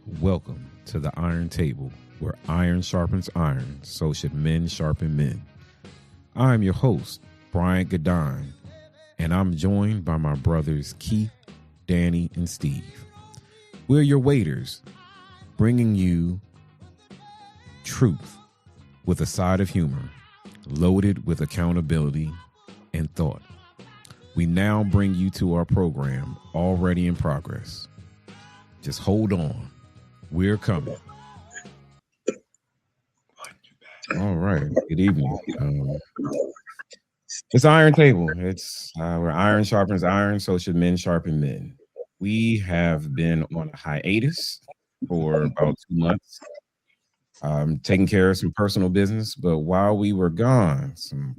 Welcome to the Iron Table, where iron sharpens iron, so should men sharpen men. I'm your host, Bryant Gadine, and I'm joined by my brothers Keith, Danny, and Steve. We're your waiters, bringing you truth with a side of humor, loaded with accountability and thought. We now bring you to our program already in progress. Just hold on. We're coming. All right. Good evening. It's Iron Table. It's where iron sharpens iron, so should men sharpen men. We have been on a hiatus for about 2 months, taking care of some personal business. But while we were gone, some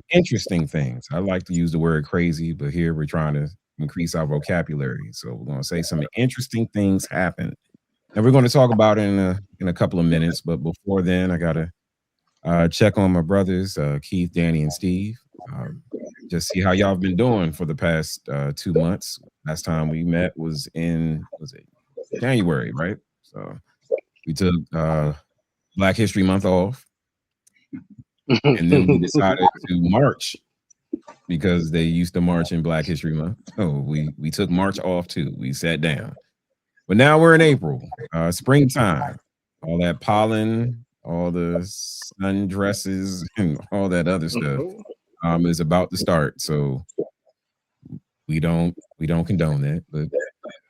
interesting things. I like to use the word crazy, but here we're trying to increase our vocabulary. So we're going to say some interesting things happened. And we're going to talk about it in a couple of minutes. But before then, I got to check on my brothers, Keith, Danny, and Steve. Just see how y'all have been doing for the past 2 months. Last time we met was it January, right? So we took Black History Month off, and then we decided to march because they used to march in Black History Month. So we took March off too. We sat down. But now we're in April, springtime, all that pollen, all the sundresses, and all that other stuff is about to start. So we don't condone that, but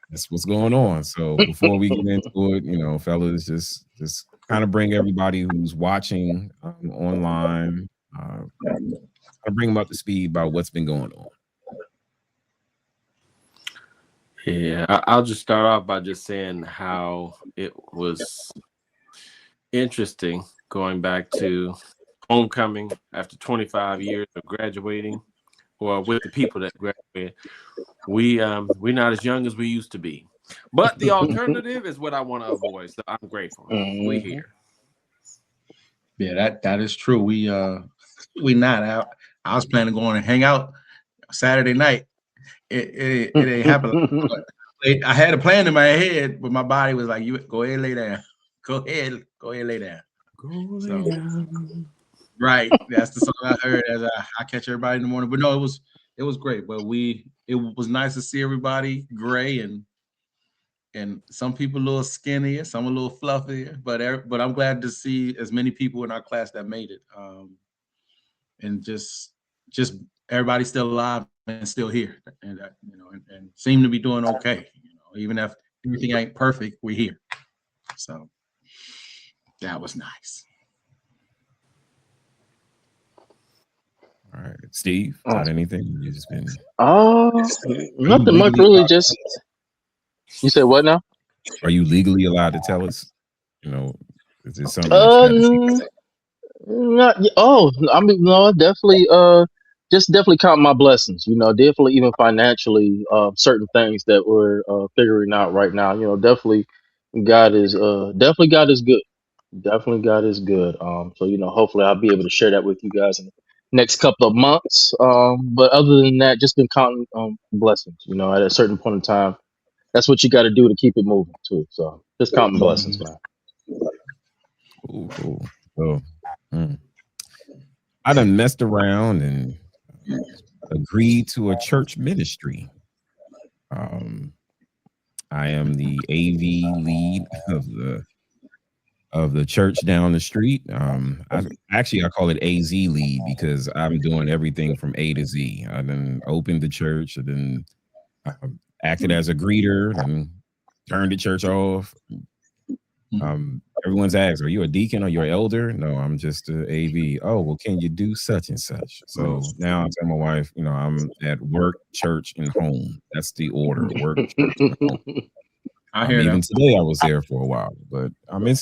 that's what's going on. So before we get into it, fellas, just kind of bring everybody who's watching online, bring them up to speed about what's been going on. Yeah, I'll just start off by just saying how it was interesting going back to homecoming after 25 years of graduating, or with the people that graduated. We're not as young as we used to be, but the alternative is what I want to avoid. So I'm grateful we're here. Yeah, that is true. We not out. I was planning to go on and hang out Saturday night. It ain't happened. I had a plan in my head, but my body was like, "You go ahead, lay down. Go ahead, lay down." Lay down. Right, that's the song I heard as I catch everybody in the morning. But no, it was great. But it was nice to see everybody gray and some people a little skinnier, some a little fluffier. But I'm glad to see as many people in our class that made it, and just everybody still alive and still here, and and seem to be doing okay. Even if everything ain't perfect, we're here. So that was nice. All right, Steve, got anything? You just been nothing much really. Just you said what now? Are you legally allowed to tell us? Is this something that you got to say? Not. Oh, I mean, no, definitely. Just definitely count my blessings. Definitely even financially. Certain things that we're figuring out right now. Definitely, definitely God is good. Definitely God is good. So hopefully I'll be able to share that with you guys in the next couple of months. But other than that, just been counting blessings. At a certain point in time, that's what you got to do to keep it moving too. So just counting blessings, man. Cool. So, I done messed around and agreed to a church ministry. I am the AV lead of the church down the street. I call it AZ lead because I'm doing everything from A to Z. I then opened the church, and then acted as a greeter, and turned the church off. Everyone's asked, "Are you a deacon or you're an elder?" No, I'm just a AV. Oh, well, can you do such and such? So now I tell my wife, I'm at work, church, and home. That's the order: work, church, and home. I hear even that. today, I was there for a while, but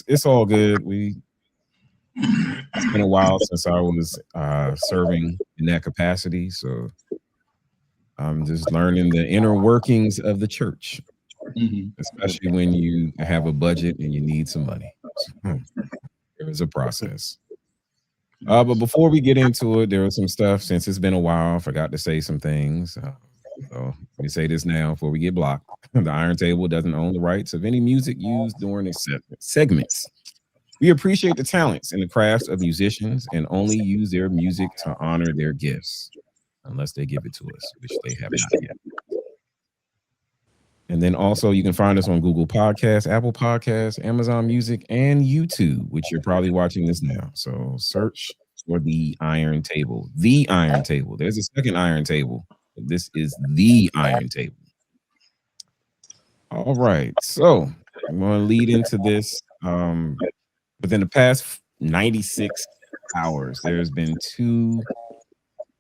it's all good. It's been a while since I was serving in that capacity, so I'm just learning the inner workings of the church, especially when you have a budget and you need some money. So, it was a process. But before we get into it, there was some stuff since it's been a while. I forgot to say some things. So let me say this now before we get blocked. The Iron Table doesn't own the rights of any music used during its segments. We appreciate the talents and the crafts of musicians and only use their music to honor their gifts, unless they give it to us, which they have not yet. And then also you can find us on Google Podcasts, Apple Podcasts, Amazon Music, and YouTube, which you're probably watching this now. So search for the Iron Table. The Iron Table. There's a second Iron Table. But this is the Iron Table. All right. So I'm going to lead into this. Within the past 96 hours, there's been 2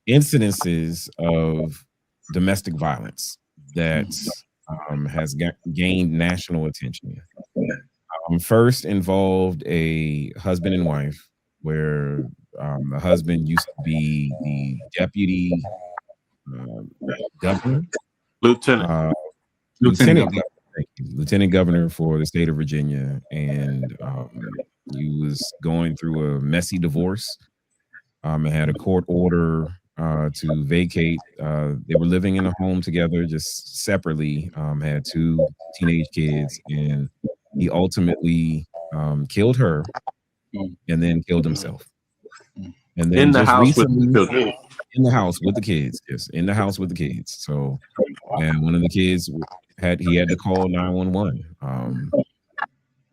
incidences of domestic violence that has gained national attention. First involved a husband and wife, where the husband used to be the deputy governor, Lieutenant. lieutenant governor for the state of Virginia, and he was going through a messy divorce. And had a court order to vacate. They were living in a home together, just separately. Had 2 teenage kids, and he ultimately killed her, and then killed himself. And then In the just house recently, with the children. in the house with the kids, yes, in the house with the kids. So, and one of the kids had to call 911.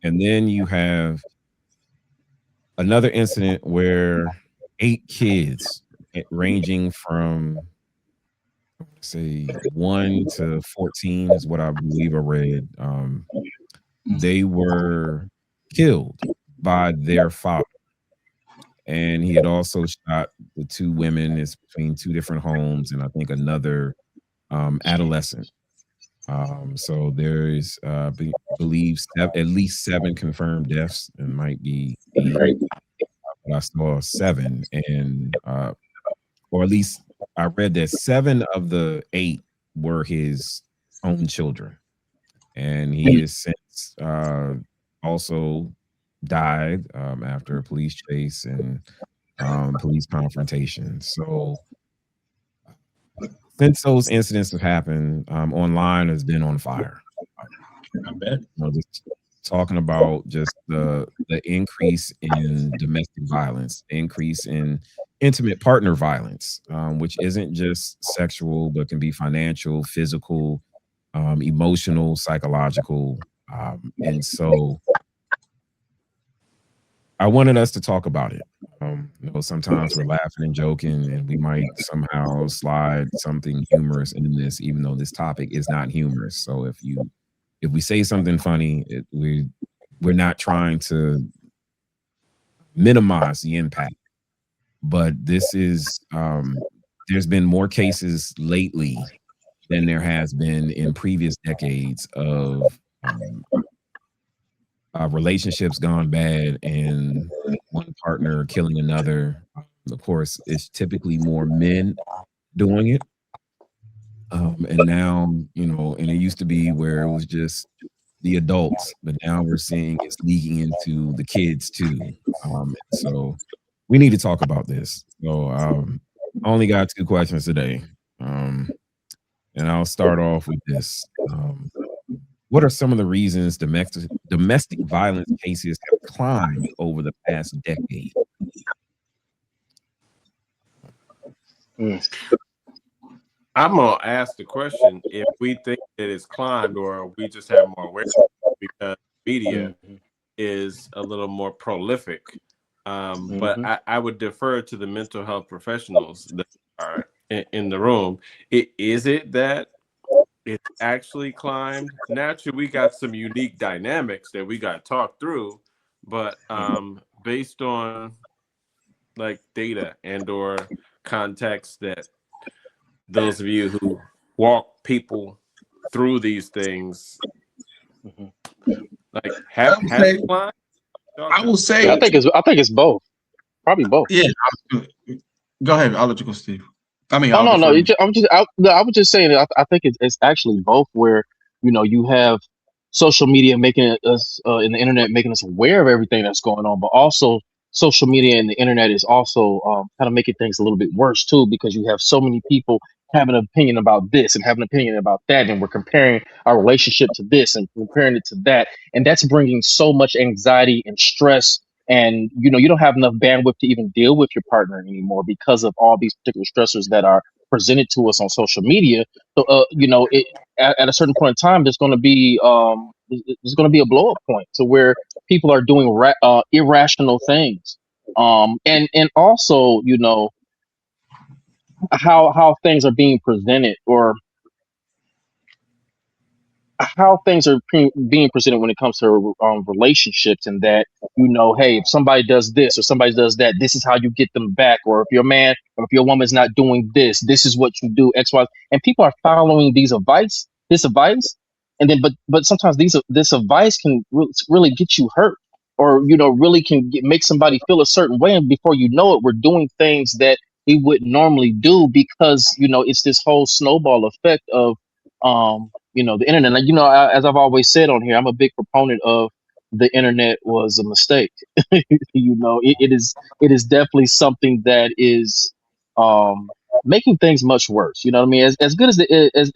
And then you have another incident where 8 kids, ranging from say 1 to 14 is what I believe I read. They were killed by their father, and he had also shot the 2 women. It's between 2 different homes, and I think another adolescent. So there's believes at least 7 confirmed deaths, and might be 8. I saw 7, and or at least I read that 7 of the 8 were his own children, and he has since also died after a police chase and police confrontation. So since those incidents have happened, online has been on fire. I bet. Just talking about just the increase in domestic violence, increase in intimate partner violence, which isn't just sexual, but can be financial, physical, emotional, psychological. And so I wanted us to talk about it. Sometimes we're laughing and joking, and we might somehow slide something humorous in this, even though this topic is not humorous. So if we say something funny, we're not trying to minimize the impact. But this is there's been more cases lately than there has been in previous decades of relationships gone bad and one partner killing another. Of course, it's typically more men doing it. And now, and it used to be where it was just the adults, but now we're seeing it's leaking into the kids too. So we need to talk about this. So I only got 2 questions today. And I'll start off with this. What are some of the reasons domestic violence cases have climbed over the past decade? I'm gonna ask the question if we think that it's climbed or we just have more awareness because media is a little more prolific. But I would defer to the mental health professionals that are in the room. Is it that it's actually climbed? Naturally, we got some unique dynamics that we got to talk through, but based on like data and or context that those of you who walk people through these things, like have it climbed? I will say I think it's both. Probably both. Yeah. Go ahead. I'll let you go, Steve. I mean, Oh no, no. I was just saying. I think it's actually both. Where you have social media making us and the internet making us aware of everything that's going on, but also social media and the internet is also kind of making things a little bit worse too, because you have so many people have an opinion about this and have an opinion about that, and we're comparing our relationship to this and comparing it to that, and that's bringing so much anxiety and stress. And you don't have enough bandwidth to even deal with your partner anymore because of all these particular stressors that are presented to us on social media. So at a certain point in time, there's going to be a blow up point to where people are doing irrational things, and also how things are being presented, or how things are being presented when it comes to relationships, and that hey, if somebody does this or somebody does that, this is how you get them back. Or if your man or if your woman's not doing this is what you do, XY. And people are following this advice, and then but sometimes this advice can really get you hurt, or really can make somebody feel a certain way, and before you know it, we're doing things that we wouldn't normally do, because it's this whole snowball effect of the internet. Like, as I've always said on here, I'm a big proponent of the internet was a mistake. It is definitely something that is making things much worse. You know what I mean? As good as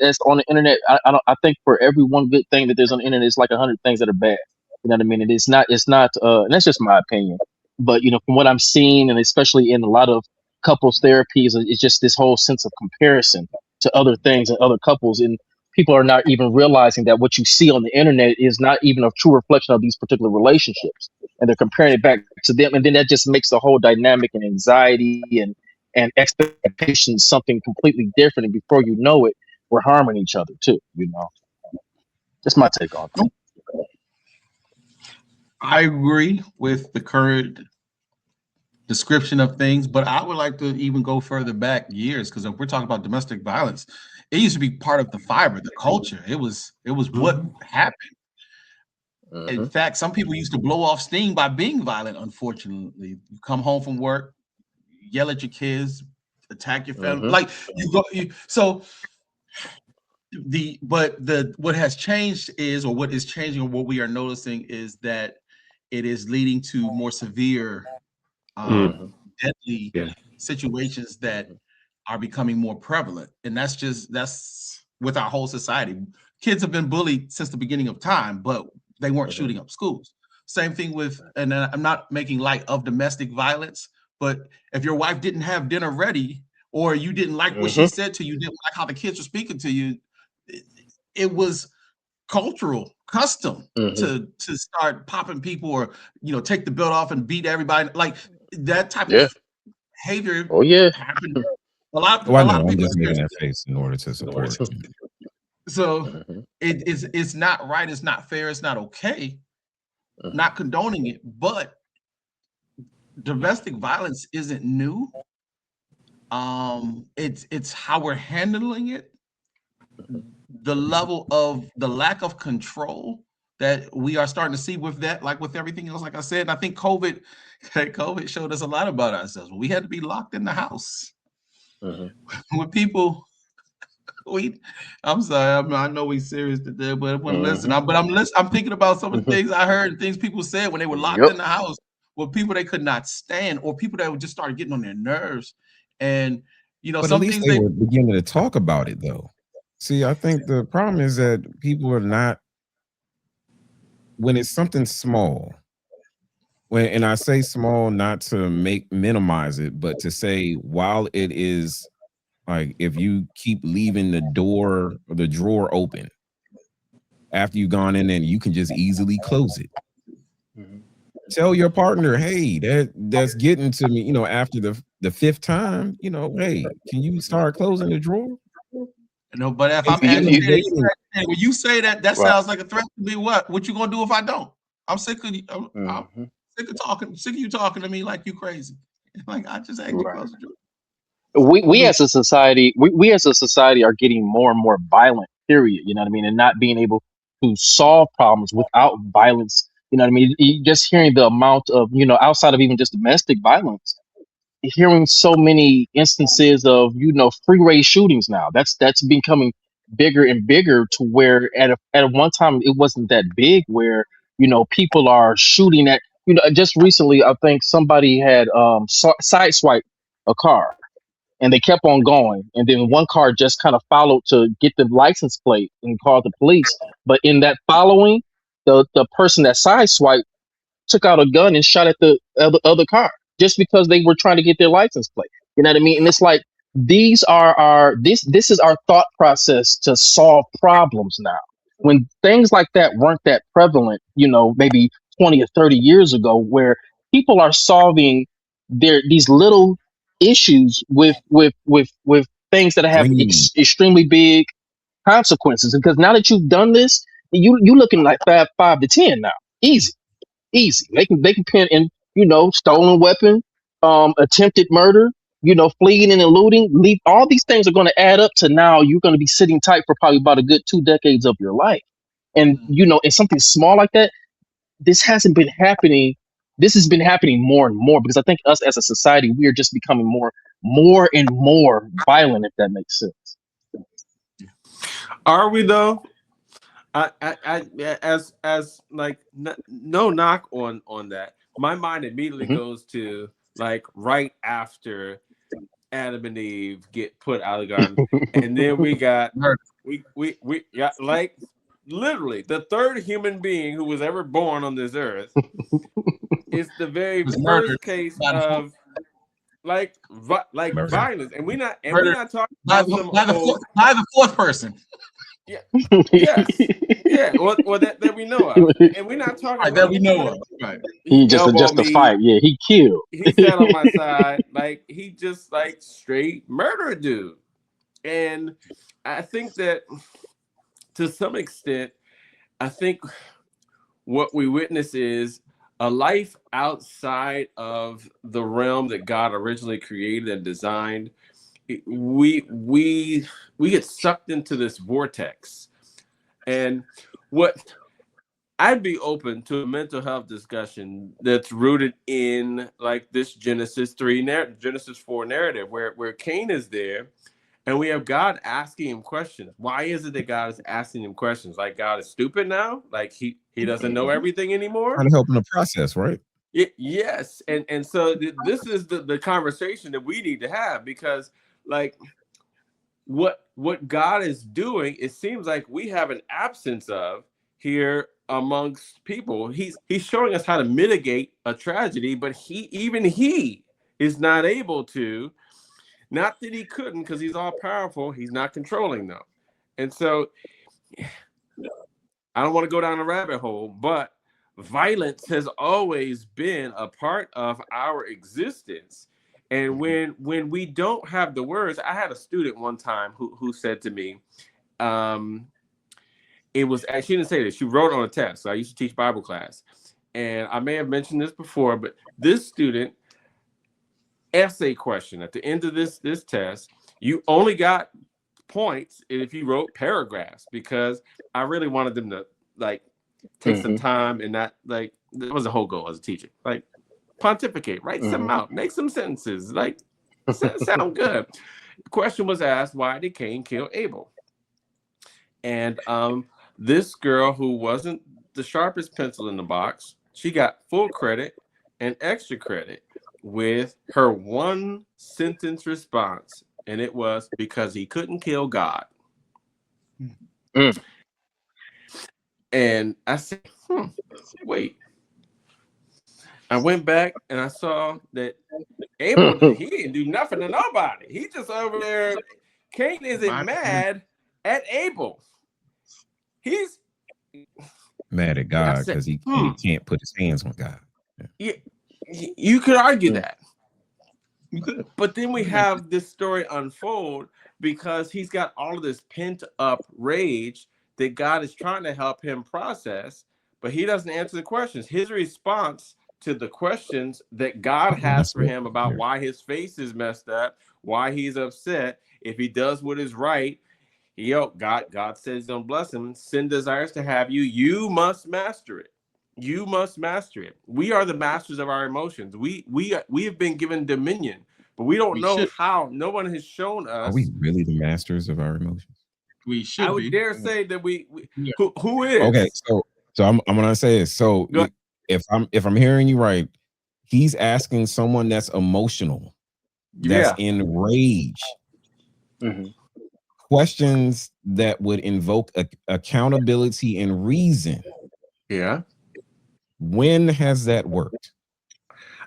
as on the internet, I think for every one good thing that there's on the internet, it's like 100 things that are bad. You know what I mean? And it's not and that's just my opinion. But from what I'm seeing, and especially in a lot of couples therapies, it's just this whole sense of comparison to other things and other couples, and people are not even realizing that what you see on the internet is not even a true reflection of these particular relationships, and they're comparing it back to them, and then that just makes the whole dynamic and anxiety and expectations something completely different, and before you know it, we're harming each other too. That's my take on it. I agree with the current description of things, but I would like to even go further back years, because if we're talking about domestic violence, it used to be part of the fiber, the culture. It was what happened. In fact, some people used to blow off steam by being violent. Unfortunately, you come home from work, yell at your kids, attack your family, like you go. So what has changed is, or what is changing, or what we are noticing is that it is leading to more severe, deadly situations that are becoming more prevalent, and that's with our whole society. Kids have been bullied since the beginning of time, but they weren't shooting up schools. Same thing with, and I'm not making light of domestic violence, but if your wife didn't have dinner ready, or you didn't like what she said to you, didn't like how the kids were speaking to you, it was cultural custom to start popping people, or take the belt off and beat everybody. Like that type of behavior happened. A lot of I'm people just making experience that face in order to support. So it's not right, it's not fair, it's not okay, not condoning it, but domestic violence isn't new. It's how we're handling it, the level of the lack of control that we are starting to see with that, like with everything else. Like I said, and I think COVID showed us a lot about ourselves. We had to be locked in the house with people. I'm sorry, I know we serious today, but I'm thinking about some of the things I heard and things people said when they were locked in the house with people they could not stand, or people that would just start getting on their nerves. And But some at least things they were beginning to talk about it, though. See, I think the problem is that people are not, when it's something small, and I say small not to minimize it, but to say, while it is, like, if you keep leaving the door or the drawer open after you've gone in, and you can just easily close it. Tell your partner, hey, that's getting to me, after the fifth time, hey, can you start closing the drawer? But if I'm agitated, when you say that sounds like a threat to me. What you gonna do if I don't? I'm sick of you. I'm sick of you talking to me like you crazy. Like, I just asked you to close the door. We as a society, we as a society are getting more and more violent, period. You know what I mean? And not being able to solve problems without violence. You know what I mean? Just hearing the amount of, outside of even just domestic violence, hearing so many instances of, freeway shootings now. That's becoming bigger and bigger, to where at one time it wasn't that big, where, people are shooting at, just recently, I think somebody had sideswiped a car. and they kept on going. And then one car just kind of followed to get the license plate and called the police. But in that following, the person that sideswiped took out a gun and shot at the other car just because they were trying to get their license plate. You know what I mean? And it's like these are this is our thought process to solve problems now. When things like that weren't that prevalent, maybe 20 or 30 years ago, where people are solving these little issues with things that have Dream. extremely big consequences. Because now that you've done this, you looking like 5 to 10 now, easy. They can pin in, stolen weapon, attempted murder, fleeing and eluding. All these things are going to add up to now you're going to be sitting tight for probably about a good 2 decades of your life. And and something small like that, this hasn't been happening. This has been happening more and more because I think us as a society, we are just becoming more and more violent, if that makes sense. Are we though? As like no knock on that. My mind immediately goes to like right after Adam and Eve get put out of the garden, and then we got we got like literally the third human being who was ever born on this earth is the very first case of like violence, and we're not talking about by the fourth person. Yeah. Yes. Yeah. Well, that we know of, and we're not talking about that we know of. Right. He just a fight. Yeah, he killed. He sat on my side, like he just like straight murder dude, and I think that to some extent, I think what we witness is a life outside of the realm that God originally created and designed. We get sucked into this vortex, and what I'd be open to a mental health discussion that's rooted in like this Genesis 4 narrative where Cain is there, and we have God asking him questions. Why is it that God is asking him questions? Like God is stupid now? Like he doesn't know everything anymore? Trying to help in the process, right? Yes, and so this is the conversation that we need to have, because like what God is doing, it seems like we have an absence of here amongst people. He's showing us how to mitigate a tragedy, but he is not able to. Not that he couldn't, because he's all powerful. He's not controlling them. And so I don't want to go down a rabbit hole, but violence has always been a part of our existence. And when we don't have the words, I had a student one time who said to me, it was, she didn't say this, she wrote on a test. So I used to teach Bible class, and I may have mentioned this before, but this student essay question at the end of this test, you only got points if you wrote paragraphs, because I really wanted them to like take some time and not like, that was the whole goal as a teacher, like pontificate, write something out, make some sentences, like sound good. The question was asked, why did Cain kill Abel? And this girl, who wasn't the sharpest pencil in the box, she got full credit and extra credit with her one sentence response, and it was because he couldn't kill God. And I said, wait. I went back and I saw that Abel, he didn't do nothing to nobody. He just over there. Cain isn't mad at Abel. He's mad at God because he can't put his hands on God. Yeah, you could argue that. You could. But then we have this story unfold because he's got all of this pent up rage that God is trying to help him process, but he doesn't answer the questions. His response to the questions that God has for him about why his face is messed up, why he's upset, if he does what is right, God says he's gonna bless him. Sin desires to have you. You must master it. You must master it. We are the masters of our emotions. We have been given dominion, but we don't know how. No one has shown us. Are we really the masters of our emotions? We should. I would dare say that we who is okay. So I'm gonna say this. So if I'm hearing you right, he's asking someone that's emotional that's Yeah. in rage, Mhm. questions that would invoke accountability and reason. Yeah. When has that worked?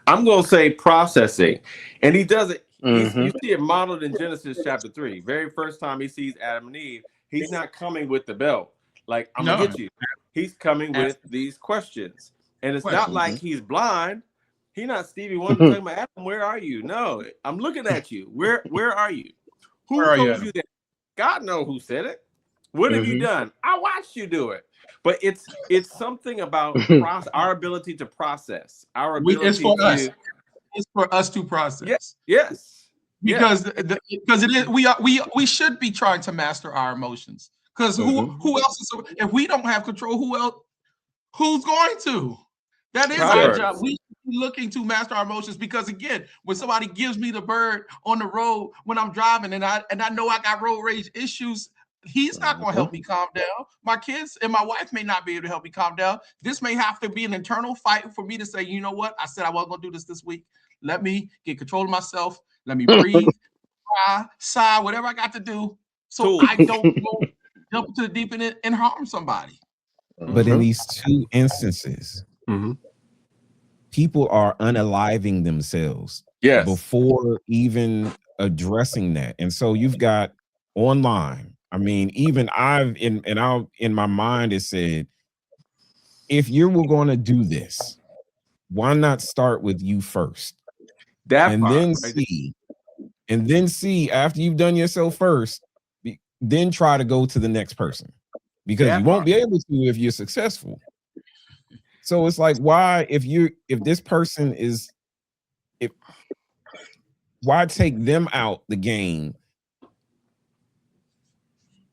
I'm gonna say processing, and he does it. You Mhm. see it modeled in Genesis chapter 3. Very first time he sees Adam and Eve, he's not coming with the belt like I'm gonna No. get you. He's coming with these questions, and it's not Questions. like he's blind. He's not Stevie Wonder talking about Adam. Where are you? No, I'm looking at you. Where are you? Where Who are you, told Adam? you that? God knows who said it. What have you Mhm. done? I watched you do it. But it's something about our ability to process, our It's ability for us. to It's for us to process. yes. Because because it is we should be trying to master our emotions. Because Mhm. who else is, if we don't have control, who's going to? That is our Proverbs. job. We should be looking to master our emotions, because again, when somebody gives me the bird on the road when I'm driving and I know I got road rage issues, he's not going to help me calm down. My kids and my wife may not be able to help me calm down. This may have to be an internal fight for me to say, you know what? I said I wasn't going to do this week. Let me get control of myself. Let me breathe, cry, sigh, whatever I got to do, so I don't go jump into the deep end and harm somebody. But in Mhm. these two instances, Mhm. people are unaliving themselves Yes. before even addressing that. And so you've got online. I mean, even in my mind, it said, if you were going to do this, why not start with you first? That And part then right there. see after you've done yourself first, then try to go to the next person, because you That won't part. be able to if you're successful. So it's like, why, if this person is, if why take them out the game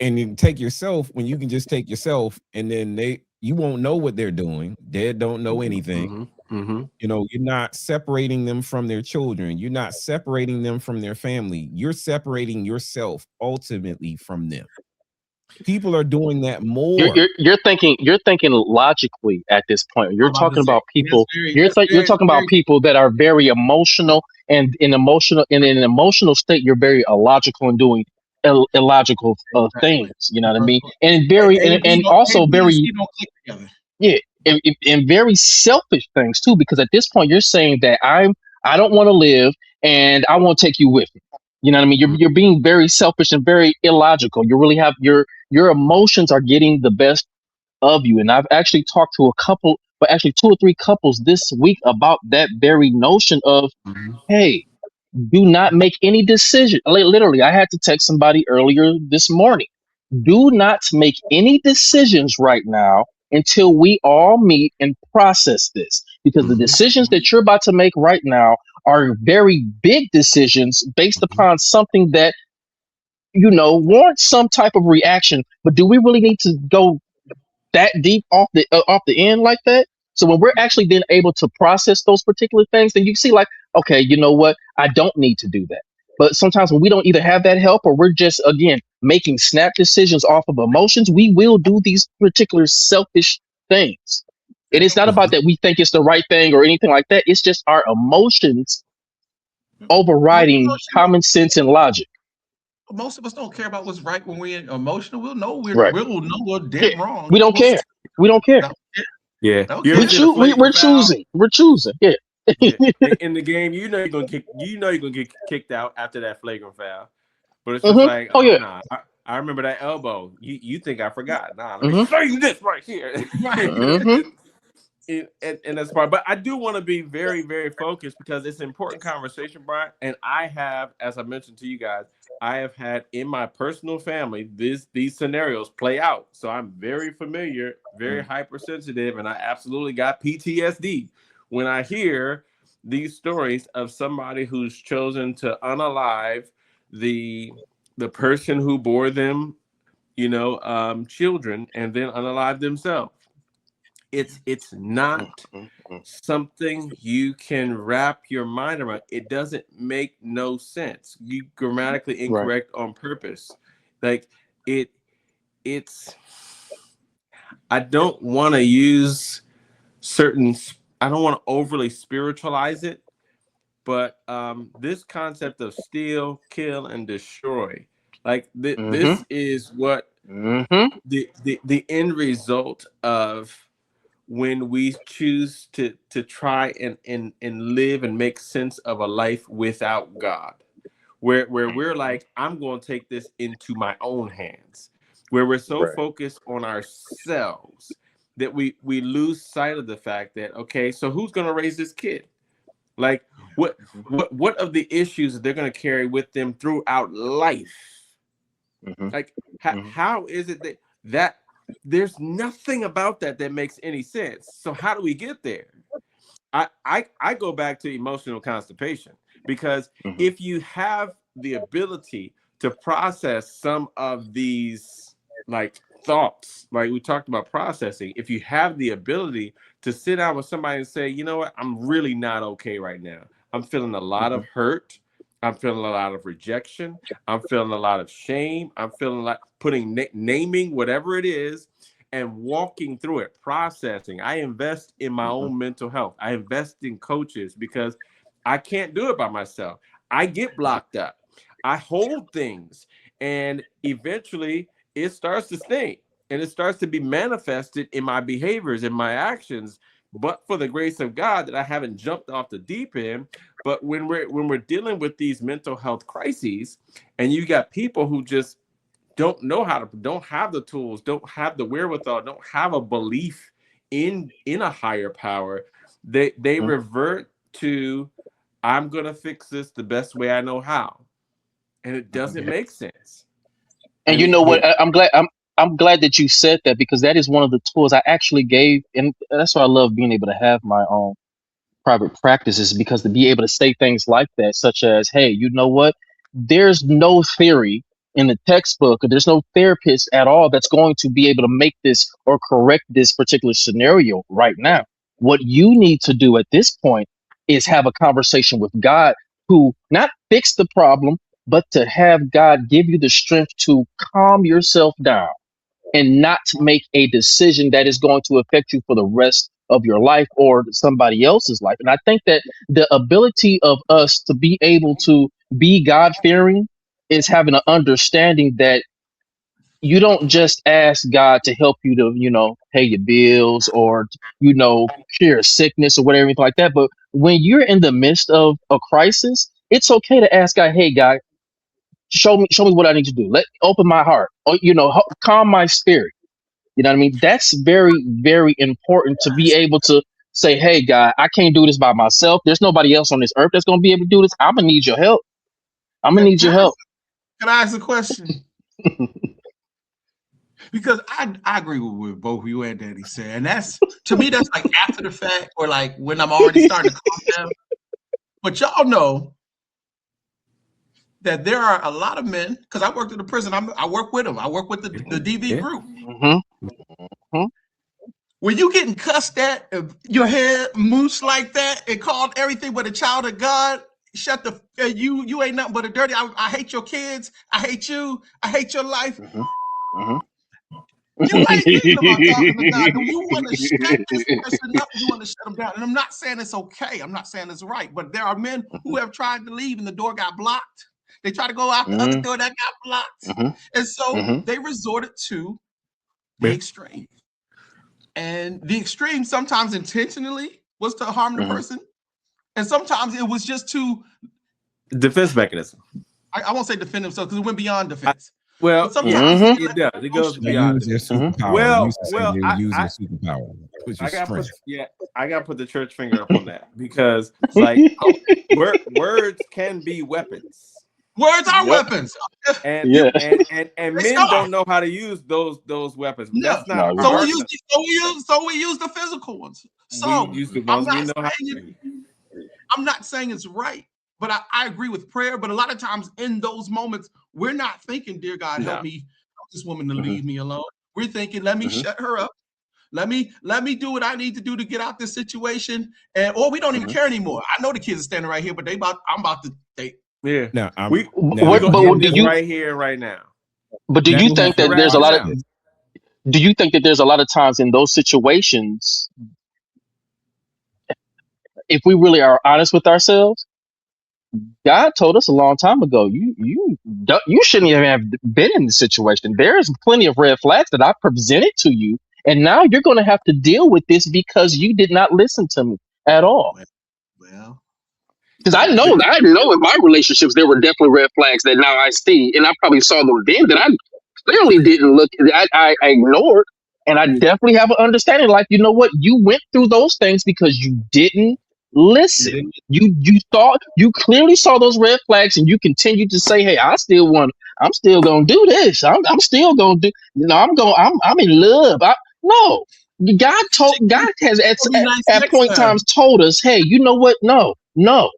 and you take yourself when you can just take yourself, and then you won't know what they're doing. They don't know anything. Mm-hmm. You know, you're not separating them from their children. You're not separating them from their family. You're separating yourself ultimately from them. People are doing that You're, more. you're you're thinking logically at this point. You're I'm about to talking say about people. You're that's talking about very people that are very emotional, and in an emotional state, you're very illogical and doing illogical exactly. things. You know what I mean? And very and A, also B, and very C don't click together. yeah, and very selfish things too. Because at this point, you're saying that I don't want to live, and I won't take you with me. You know what I mean? You're being very selfish and very illogical. You really have your emotions are getting the best of you. And I've actually talked to a couple, but actually two or three couples this week about that very notion of, Mm-hmm. hey, do not make any decision. Literally, I had to text somebody earlier this morning. Do not make any decisions right now until we all meet and process this. Because the Mm-hmm. decisions that you're about to make right now are very big decisions based upon something that, warrants some type of reaction. But do we really need to go that deep off the end like that? So when we're actually then able to process those particular things, then you see like, okay, you know what? I don't need to do that. But sometimes when we don't either have that help, or we're just again making snap decisions off of emotions, we will do these particular selfish things. And it's not about that we think it's the right thing or anything like that. It's just our emotions overriding common sense and logic. Most of us don't care about what's right when we're emotional. We'll know Right. we're Yeah. dead wrong. We don't care. We don't care. Yeah. You Okay. ever see the flagrant We're foul? choosing. We're choosing. Yeah. Yeah. In the game, you're gonna get kicked out after that flagrant foul. But it's just Hmm. like, Oh oh yeah. nah, I remember that elbow. You think I forgot? Nah, let me Hmm. show you this right here. Right. Hmm. And that's part. But I do want to be very, very focused because it's an important conversation, Brian. And I have, as I mentioned to you guys, I have had in my personal family these scenarios play out. So I'm very familiar, very hypersensitive, and I absolutely got PTSD when I hear these stories of somebody who's chosen to unalive the person who bore them, children, and then unalive themselves. It's not something you can wrap your mind around. It doesn't make no sense. You grammatically Right. incorrect on purpose. Like it's I don't want to use certain I don't want to overly spiritualize it but this concept of steal, kill, and destroy, like Mm-hmm. this is what Mm-hmm. the end result of when we choose to try and live and make sense of a life without God, where we're like, I'm going to take this into my own hands, where we're so Right. focused on ourselves that we lose sight of the fact that, okay, so who's going to raise this kid? Like, what of the issues that they're going to carry with them throughout life? Mm-hmm. Like, Mm-hmm. how is it that there's nothing about that makes any sense? So how do we get there? I go back to emotional constipation, because Mm-hmm. if you have the ability to process some of these, like, thoughts, like we talked about processing, if you have the ability to sit down with somebody and say, you know what, I'm really not okay right now. I'm feeling a lot Mm-hmm. of hurt. I'm feeling a lot of rejection. I'm feeling a lot of shame. I'm feeling like naming whatever it is and walking through it, processing. I invest in my Mm-hmm. own mental health. I invest in coaches because I can't do it by myself. I get blocked up. I hold things, and eventually it starts to stink, and it starts to be manifested in my behaviors and my actions. But for the grace of God that I haven't jumped off the deep end. But when we're dealing with these mental health crises, and you got people who just don't have the tools, don't have the wherewithal, don't have a belief in a higher power, they Mm-hmm. revert to, I'm gonna fix this the best way I know how, and it doesn't Mhm. make sense. And And you it, know it what? I'm glad that you said that, because that is one of the tools I actually gave, and that's why I love being able to have my own private practices, because to be able to say things like that, such as, hey, you know what? There's no theory in the textbook, or there's no therapist at all that's going to be able to make this or correct this particular scenario right now. What you need to do at this point is have a conversation with God, who not fix the problem, but to have God give you the strength to calm yourself down and not to make a decision that is going to affect you for the rest of your life or somebody else's life. And I think that the ability of us to be able to be God fearing is having an understanding that you don't just ask God to help you to, pay your bills or, cure sickness or whatever, anything like that. But when you're in the midst of a crisis, it's okay to ask God, hey, God, show me what I need to do. Let open my heart, or, calm my spirit. You know what I mean? That's very, very important to be able to say, hey, God, I can't do this by myself. There's nobody else on this earth that's going to be able to do this. I'm going to need your help. I'm going to Can, need can your I help. can I ask a question? Because I agree with what both you and Daddy said, and that's, to me, that's like after the fact, or like when I'm already starting to calm down. But y'all know that there are a lot of men, because I worked in the prison. I work with them. I work with the DV yeah. group. Hmm. Hmm. When you getting cussed at, your head moose like that, and called everything but a child of God, shut the you ain't nothing but a dirty. I hate your kids. I hate you. I hate your life. Hmm. Hmm. You ain't thinking about talking to God. Do you want to shut this person up? You want to shut them down? And I'm not saying it's okay. I'm not saying it's right. But there are men who have tried to leave and the door got blocked. They try to go out the other door that got blocked. And so Hmm. they resorted to the extreme. And the extreme sometimes intentionally was to harm the Hmm. person. And sometimes it was just to, Defense mechanism. I won't say defend themselves, because it went beyond I, defense. well, But yeah, sometimes they it let does. It goes emotion. To beyond use your defense. superpower. You Well, used to say well, you use your superpower, which I is got put strength. yeah, I got to put the church finger up on that, because, like, words can be weapons, Words are Yep. weapons. and You Yeah. and they men start. don't know how to use those weapons. No. That's not No, we So our we don't. use cup. we use the physical ones. We So use the I'm ones we not know how saying to use. I'm not saying it's right, but I agree with prayer. But a lot of times in those moments, we're not thinking, dear God, help No. me, help this woman to Hmm. leave me alone. We're thinking, let me Hmm. shut her up. Let me do what I need to do to get out this situation. And or we don't even Hmm. care anymore. I know the kids are standing right here, but I'm about to Yeah, Now, we What? gonna But end here's this do you? right here, right now. But do now you you We have think to can that wrap there's a this watch lot of? now. this. Do you think that there's a lot of times in those situations, if we really are honest with ourselves, God told us a long time ago, you shouldn't even have been in this situation. There's plenty of red flags that I presented to you, and now you're going to have to deal with this because you did not listen to me at all. Well, Because yeah, I know in my relationships there were definitely red flags that now I see, and I probably saw them then that I clearly didn't look. I ignored, and I definitely have an understanding. Like, you know what, you went through those things because you didn't you listen. didn't. You thought you clearly saw those red flags, and you continued to say, "Hey, I still want. I'm still gonna do this. I'm still gonna do. I'm in love. No." God has Be nice at next point time. times told us, hey, you know what? No, not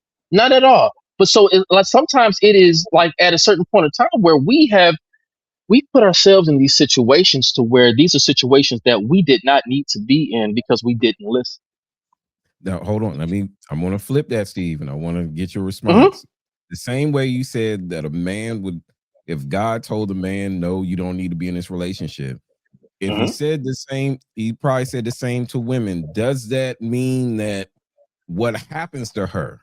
at all. But so like sometimes it is like at a certain point in time where we put ourselves in these situations to where these are situations that we did not need to be in because we didn't listen. Now, hold on. I'm going to flip that, Steve, and I want to get your Hmm. response. The same way you said that a man would, if God told a man, no, you don't need to be in this relationship. If he Hmm. said the same, he probably said the same to women. Does that mean that what happens to her?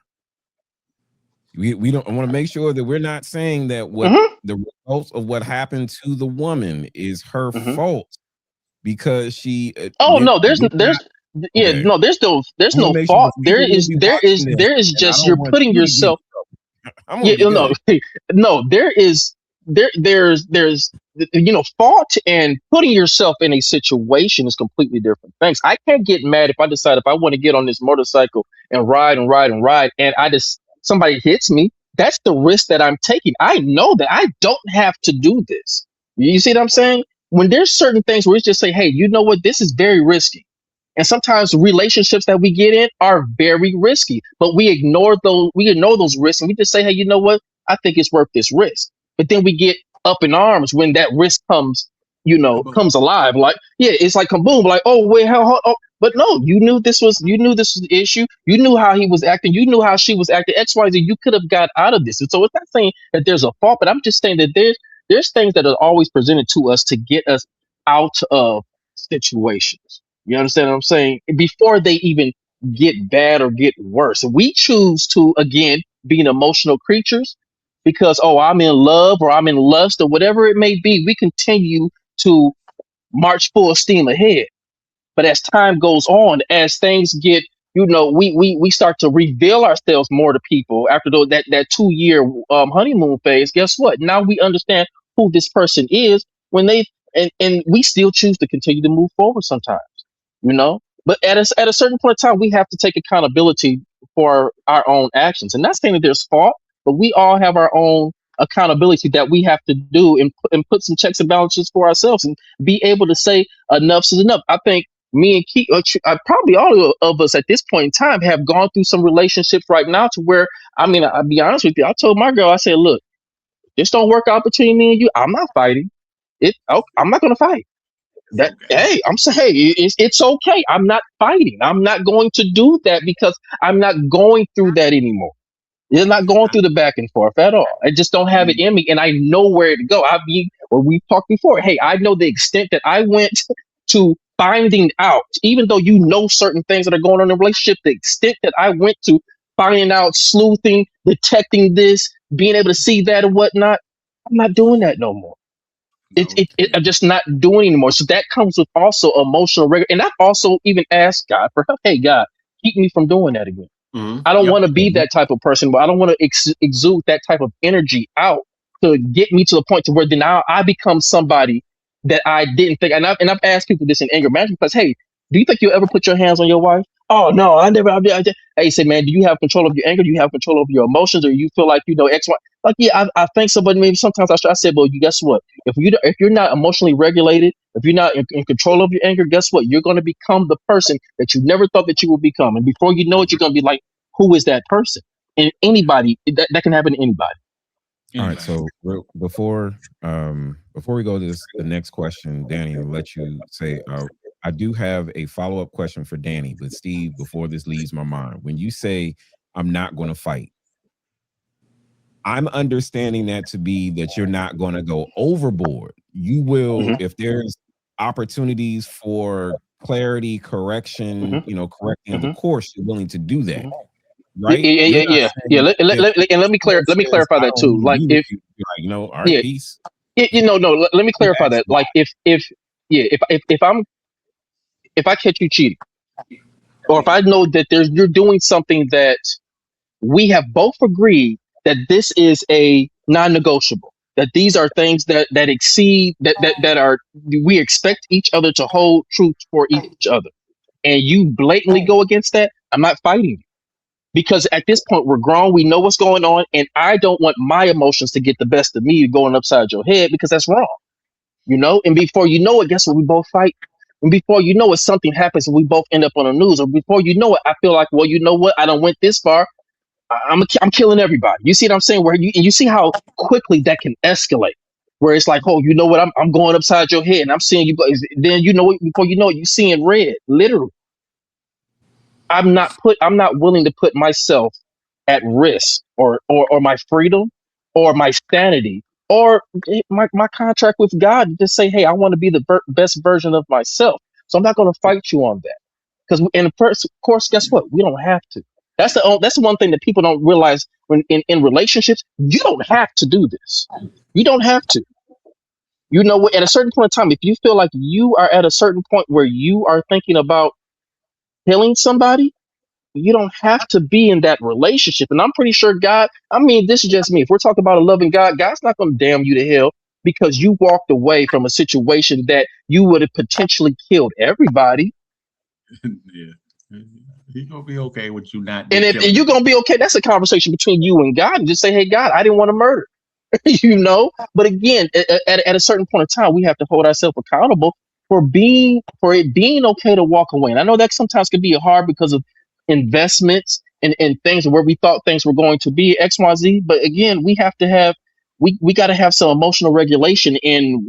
We don't. I want to make sure that we're not saying that what Hmm. the results of what happened to the woman is her Hmm. fault because she Oh no, did not. yeah, Okay, no, there's I want to no make sure fault. because people will be watching this, There is and I just don't you're want putting you to get. yourself. I'm gonna Yeah, be no, good. no, there's fault and putting yourself in a situation is completely different things. I can't get mad if I decide if I want to get on this motorcycle and ride and ride and ride, and I just somebody hits me. That's the risk that I'm taking. I know that I don't have to do this. You see what I'm saying? When there's certain things where it's just say, hey, you know what, this is very risky. And sometimes relationships that we get in are very risky, but we ignore those risks and we just say, hey, you know what? I think it's worth this risk. But then we get up in arms when that risk comes, Kaboom. comes alive. Like, yeah, it's like kaboom, like, oh, wait, oh. But no, you knew this was the issue. You knew how he was acting. You knew how she was acting. XYZ. You could have got out of this. And so it's not saying that there's a fault, but I'm just saying that there's things that are always presented to us to get us out of situations. You understand what I'm saying? Before they even get bad or get worse. We choose to, again, being emotional creatures because, oh, I'm in love or I'm in lust or whatever it may be. We continue to march full steam ahead. But as time goes on, as things get, we start to reveal ourselves more to people after that 2 year honeymoon phase. Guess what? Now we understand who this person is when and we still choose to continue to move forward sometimes, you know. But at a certain point in time, we have to take accountability for our own actions. And not saying that there's fault, but we all have our own accountability that we have to do and put some checks and balances for ourselves and be able to say enough is enough. I think me and Keith, probably all of us at this point in time have gone through some relationships right now to where, I mean, I'll be honest with you. I told my girl, I said, look, this don't work out between me and you. I'm not fighting it. I'm not going to fight It's that. okay. Hey, I'm saying, hey, it's okay. I'm not fighting. I'm not going to do that because I'm not going through that anymore. You're not going through the back and forth at all. I just don't have it in me, and I know where to go. Well, we talked before. Hey, I know the extent that I went to finding out, even though you know certain things that are going on in a relationship, the extent that I went to finding out, sleuthing, detecting this, being able to see that and whatnot. I'm not doing that no more. No. I'm just not doing anymore. So that comes with also emotional rigor. And I've also even asked God for help. Hey, God, keep me from doing that again. Mhm. I don't Yep. want to be that type of person, but I don't want to exude that type of energy out to get me to the point to where then now I become somebody that I didn't think. And I've asked people this in anger management because, hey, do you think you'll ever put your hands on your wife? Oh no, I never. Hey, say, man, do you have control of your anger? Do you have control over your emotions, or you feel like X, Y? Like, yeah, I think so, but maybe sometimes I said, well, you guess what? If you're not emotionally regulated, if you're not in control of your anger, guess what? You're going to become the person that you never thought that you would become, and before you know it, you're going to be like, who is that person? And anybody that can happen to anybody. All right, Anybody. so before we go to the next question, Danny, I'll let you say. I do have a follow up question for Danny, but Steve, before this leaves my mind, when you say I'm not going to fight, I'm understanding that to be that you're not going to go overboard. You will, Hmm. if there's opportunities for clarity, correction, Hmm. correcting of the Hmm. course, you're willing to do that. Hmm. right? You're not Yeah. saying if And let me someone says, clarify "I that don't too. want to Like be with if you," you're like, all right, yeah, peace. no. Let me You clarify ask that. why. Like if I catch you cheating, or if I know that you're doing something that we have both agreed that this is a non-negotiable, that these are things that exceed that are we expect each other to hold true for each other, and you blatantly go against that, I'm not fighting you, because at this point we're grown, we know what's going on, and I don't want my emotions to get the best of me going upside your head, because that's wrong. And before you know it, guess what? We both fight. And before you know it, something happens and we both end up on the news. Or before you know it, I feel like, well, you know what? I don't went this far. I'm killing everybody. You see what I'm saying? You see how quickly that can escalate. Where it's like, oh, you know what? I'm going upside your head, and I'm seeing you. Then you know what? Before you know it, you seeing red, literally. I'm not willing to put myself at risk, or my freedom, or my sanity, or my contract with God to just say, hey, I want to be the best version of myself. So I'm not going to fight you on that. Because in the first of course, guess what? We don't have to. That's the one thing that people don't realize when in relationships, you don't have to do this. You don't have to. At a certain point in time, if you feel like you are at a certain point where you are thinking about killing somebody, you don't have to be in that relationship. And I'm pretty sure God, I mean, this is just me. If we're talking about a loving God, God's not going to damn you to hell because you walked away from a situation that you would have potentially killed everybody. Yeah, he gonna be okay with you not And if killing. and you're going to be okay, that's a conversation between you and God, and just say, hey, God, I didn't want to murder. But again, at a certain point in time, we have to hold ourselves accountable for it being okay to walk away. And I know that sometimes can be hard because of investments and things where we thought things were going to be XYZ. But again, we got to have some emotional regulation. And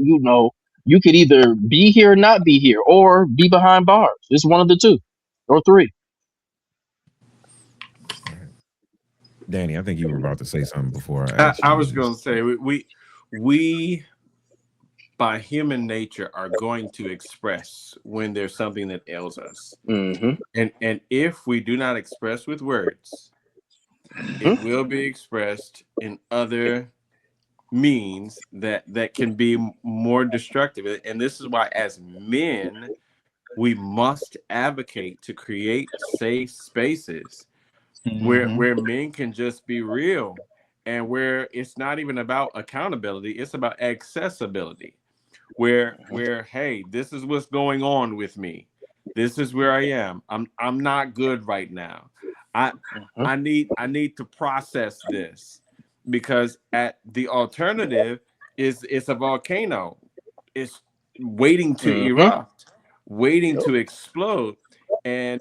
you could either be here or not be here, or be behind bars. It's one of the two or three. Danny, I think you were about to say something before I asked I you. was going to say we by human nature are going to express when there's something that ails us, Mm-hmm. and if we do not express with words, it will be expressed in other means that can be more destructive. And this is why, as men, we must advocate to create safe spaces where men can just be real, and where it's not even about accountability, it's about accessibility, where hey, this is what's going on with me, this is where I am, I'm not good right now, i I need to process this, because at the alternative is it's a volcano, it's waiting to Mm-hmm. erupt, waiting Yep. to explode. And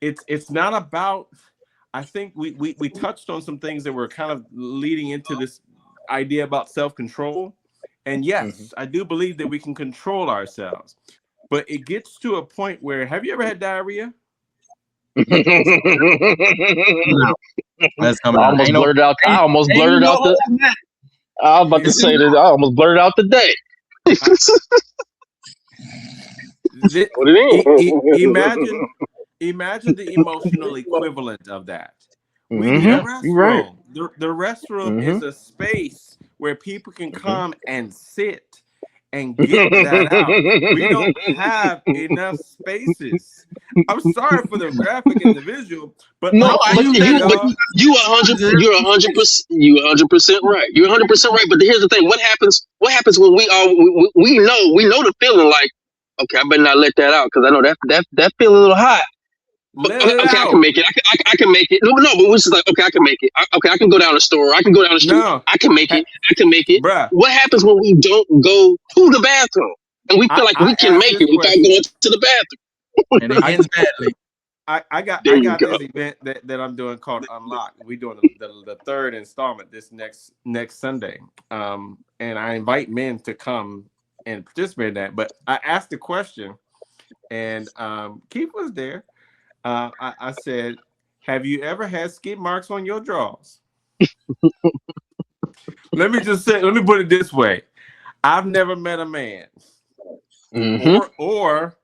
it's not about, I think we touched on some things that were kind of leading into this idea about self-control. And Mm-hmm. yes, I do believe that we can control ourselves. But it gets to a point where, have you ever had diarrhea? No, that's I coming out. almost blurted out. I almost Ain't blurted no out the. holding that. I was about to It's say not. that. I almost blurted out the day. I, What it imagine the emotional equivalent of that. is. We need a Mm-hmm. You're right. restroom. The restroom Mm-hmm. is a space where people can come and sit and get that out. We don't have enough spaces. I'm sorry for the graphic and the visual, but No, No, like I but use seriously, that. y'all. you 100%. You 100% right. You're 100% right. But here's the thing. What happens? What happens when we know the feeling like, okay, I better not let that out because I know that feel a little hot. Let it Okay, I can out. make it. I can make it. No, but we're just like, okay, I can make it. Okay, I can go down the store. I can go down the street. No, I can make it. I can make it. bruh. What happens when we don't go to the bathroom and we feel like I we can asked make this it without going question. to the bathroom? And it I ends badly. There I you got go. this event that I'm doing called Unlock. We're doing the third installment this next Sunday. And I invite men to come and participate in that. But I asked the question, and Keith was there. I said, "Have you ever had skid marks on your drawers?" Let me put it this way: I've never met a man Mm-hmm. or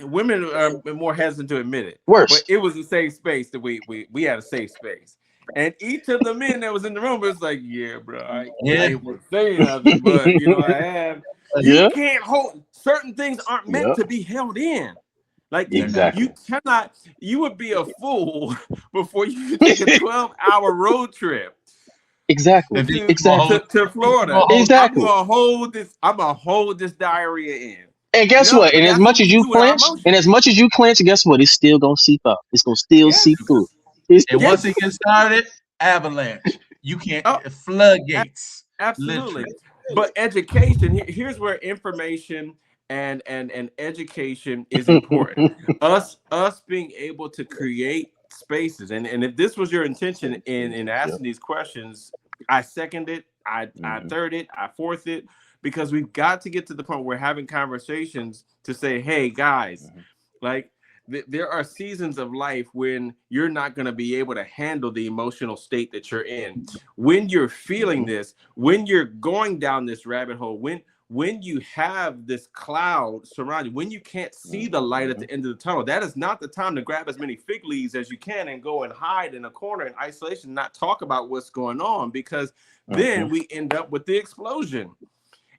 women are more hesitant to admit it, but Worse. it was a safe space that we had a safe space. And each of the men that was in the room was like, yeah, bro, I Yeah. ain't want to say nothing, but I have. You Yeah. can't hold certain things aren't meant Yeah. to be held in. Like They're not. you Exactly. cannot, you would be a fool before you take a 12-hour road trip Exactly. If you to, gonna hold, Exactly. to if you gonna Florida. hold, Exactly. I'm gonna hold this diarrhea in. And guess No, what? but And as that's what much as we you do with our clench, emotions. guess what? It's still gonna seep out. It's gonna still seep Yes. through. It's, and once it Yes. gets started, avalanche. You can't Oh, floodgates, absolutely. literally. But education, here's where information and education is important. Us being able to create spaces. And if this was your intention in yeah. asking these questions, I second it, I Mhm. third it, I fourth it, because we've got to get to the point where we're having conversations to say, hey guys, Mhm. like there are seasons of life when you're not going to be able to handle the emotional state that you're in. When you're feeling Mhm. this, when you're going down this rabbit hole, when you have this cloud surrounding you, when you can't see the light at Mhm. the end of the tunnel, that is not the time to grab as many fig leaves as you can and go and hide in a corner in isolation, not talk about what's going on, because then Mhm. we end up with the explosion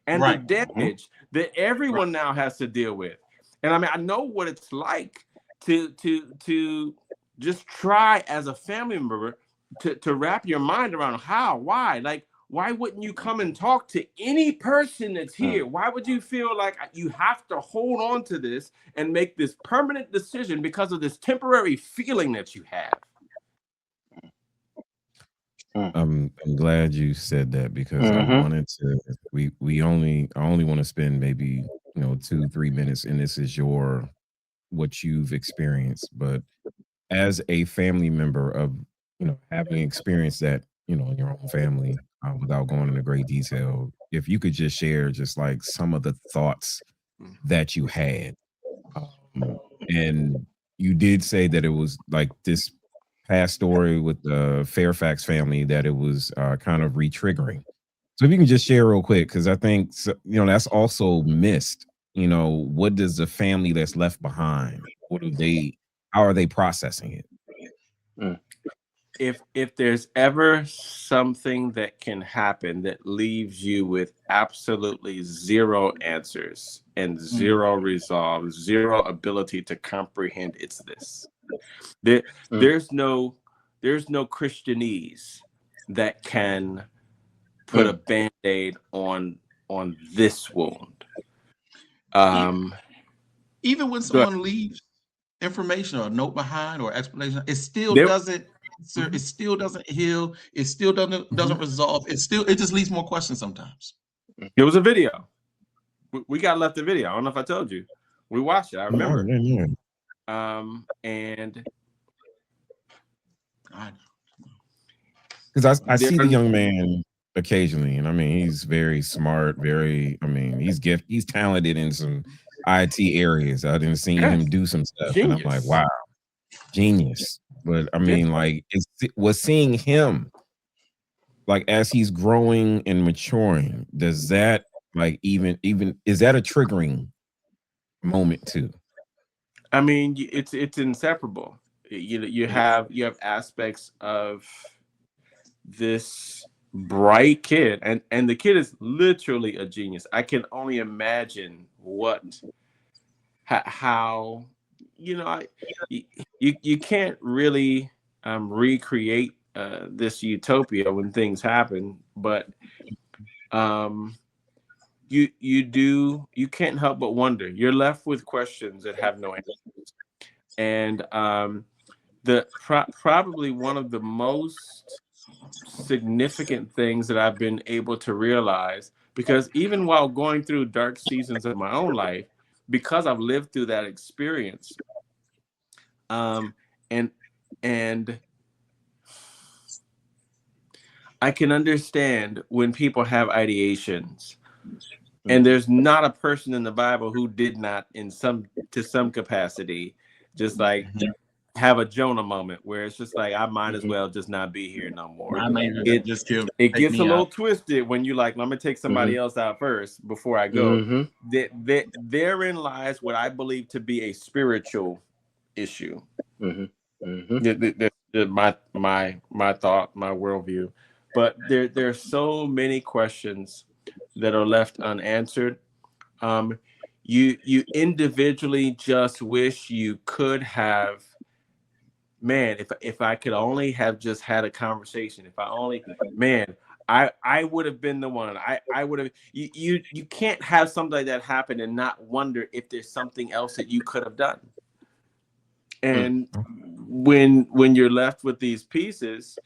and the Right. Mhm. damage that Right. everyone now has to deal with. And I mean, I know what it's like to just try as a family member to wrap your mind around how, why, like, why wouldn't you come and talk to any person that's Mhm. here? Why would you feel like you have to hold on to this and make this permanent decision because of this temporary feeling that you have? Mhm. I'm glad you said that because I Mhm. wanted to. I only want to spend maybe 2-3 minutes, and this is your what you've experienced. But as a family member of having experienced that in your own family, without going into great detail, if you could just share just like some of the thoughts that you had, um, and you did say that it was like this past story with the Fairfax family that it was kind of re-triggering. So if you can just share real quick, because I think that's also missed. What does the family that's left behind? How are they processing it? Mhm. If there's ever something that can happen that leaves you with absolutely zero answers and Mm. zero resolve, zero ability to comprehend, it's this. There, Mhm. there's no there's no Christianese that can put a Mhm. band-aid on this wound. E- Um Even when but someone leaves information or a note behind or explanation, it still there doesn't answer. It Mhm, still doesn't heal. It still doesn't mhm. resolve. It just leaves more questions sometimes. There was a video. We got left the video. I don't know if I told you. We watched it. I No, remember. yeah, yeah. And I Because I there see the are young man occasionally, and I mean he's very smart, very. I mean he's talented in some IT areas. I didn't see him yes, do some stuff, and I'm like, genius. wow, genius. But I Yeah. mean, like, was seeing him like as he's growing and maturing. Does that like even is that a triggering moment too? I mean, it's inseparable. You have aspects of this bright kid, and the kid is literally a genius. I can only imagine how you can't really recreate this utopia when things happen, but um you can't help but wonder. You're left with questions that have no answer. And probably one of the most significant things that I've been able to realize, because even while going through dark seasons of my own life, because I've lived through that experience, um, and and I can understand when people have ideations. And Mhm. there's not a person in the Bible who did not, in some to some capacity, just like Mhm. have a Jonah moment where it's just like I might as Mhm. well just not be here no more. I may It just kill. it take gets me a little out. twisted when you like, let me take somebody else out first before I go. Mhm. Therein lies what I believe to be a spiritual issue. Mhm. Mhm. My thought, my worldview. But there's so many questions that are left unanswered. You individually just wish you could have, man, if I could only have just had a conversation, if I only, man, I would have been the one. I would have, you can't have something like that happen and not wonder if there's something else that you could have done. And when you're left with these pieces,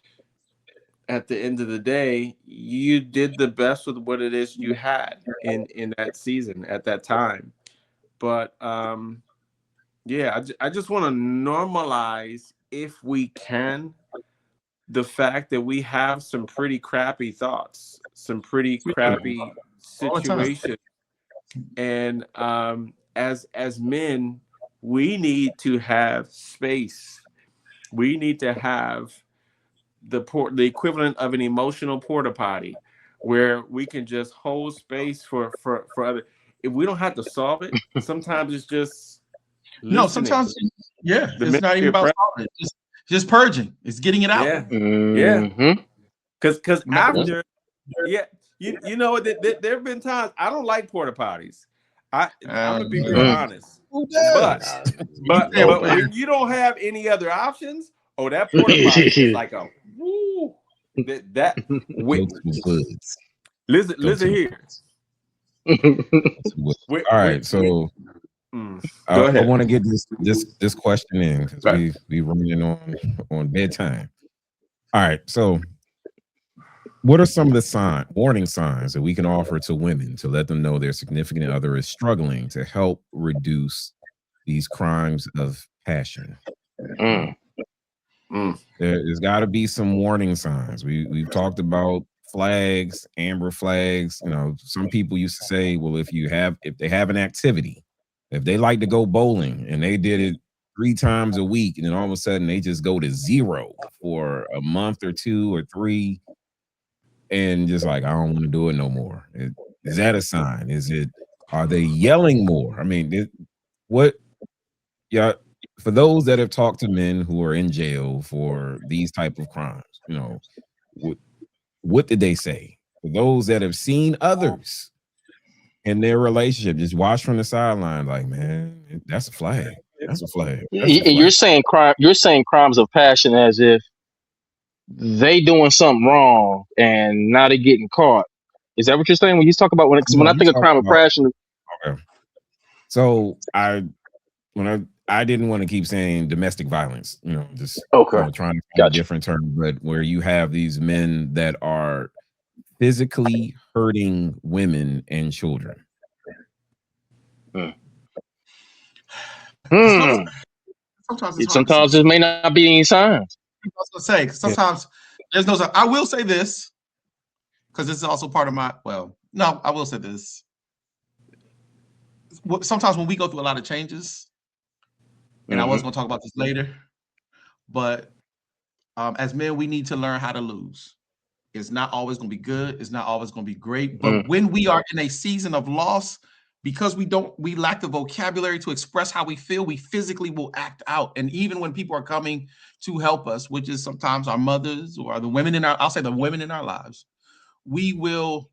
at the end of the day, you did the best with what it is you had in that season at that time. But yeah, I just want to normalize, if we can, the fact that we have some pretty crappy thoughts, some pretty crappy All the time. situations, and as men, we need to have space. We need to have the equivalent of an emotional porta potty, where we can just hold space for other. If we don't have to solve it, sometimes it's just No, listening. sometimes, yeah, The it's not even ministry of about prayer. solving it. Just purging. It's getting it out. Yeah, yeah. Mhm. Because No matter what. after, yeah, you know there have been times I don't like porta potties. I'm gonna be real Mm. honest. Who But does? but Yeah, but well, when you don't have any other options, oh, that porta potty is like a woo. That Go to the woods. listen Go to the here. Go to the woods. We, All we, right, so Go I ahead. want to get this question in because Right. we running on bedtime. All right, so what are some of the warning signs that we can offer to women to let them know their significant other is struggling to help reduce these crimes of passion? Mm. There's got to be some warning signs. We've talked about flags, amber flags. You know, some people used to say, well, if they have an activity, if they like to go bowling and they did it 3 times a week, and then all of a sudden they just go to 0 for a month or 2 or 3, and just like, I don't want to do it no more. Is that a sign? Are they yelling more? I mean, what? Yeah, for those that have talked to men who are in jail for these type of crimes, you know, what did they say? For those that have seen others in their relationship, just watch from the sideline, like, man, that's a flag. That's a flag. That's a And you're flag. saying crime. You're saying crimes of passion as if they doing something wrong and now they getting caught. Is that what you're saying when you talk about No, when I I'm think of talking crime of about, passion? okay. So I didn't want to keep saying domestic violence, you know, just Okay, trying to find a gotcha. different term, but where you have these men that are physically hurting women and children. Hmm. Sometimes it's hard to Sometimes see. there may not be any signs. I was gonna say, 'cause sometimes there's no sign. I will say this, because this is also part of my, well, no, I will say this. Sometimes when we go through a lot of changes, and I was going to talk about this later, but as men, we need to learn how to lose. It's not always going to be good. It's not always going to be great. But when we are in a season of loss, because we lack the vocabulary to express how we feel, we physically will act out. And even when people are coming to help us, which is sometimes our mothers or the women I'll say the women in our lives, we will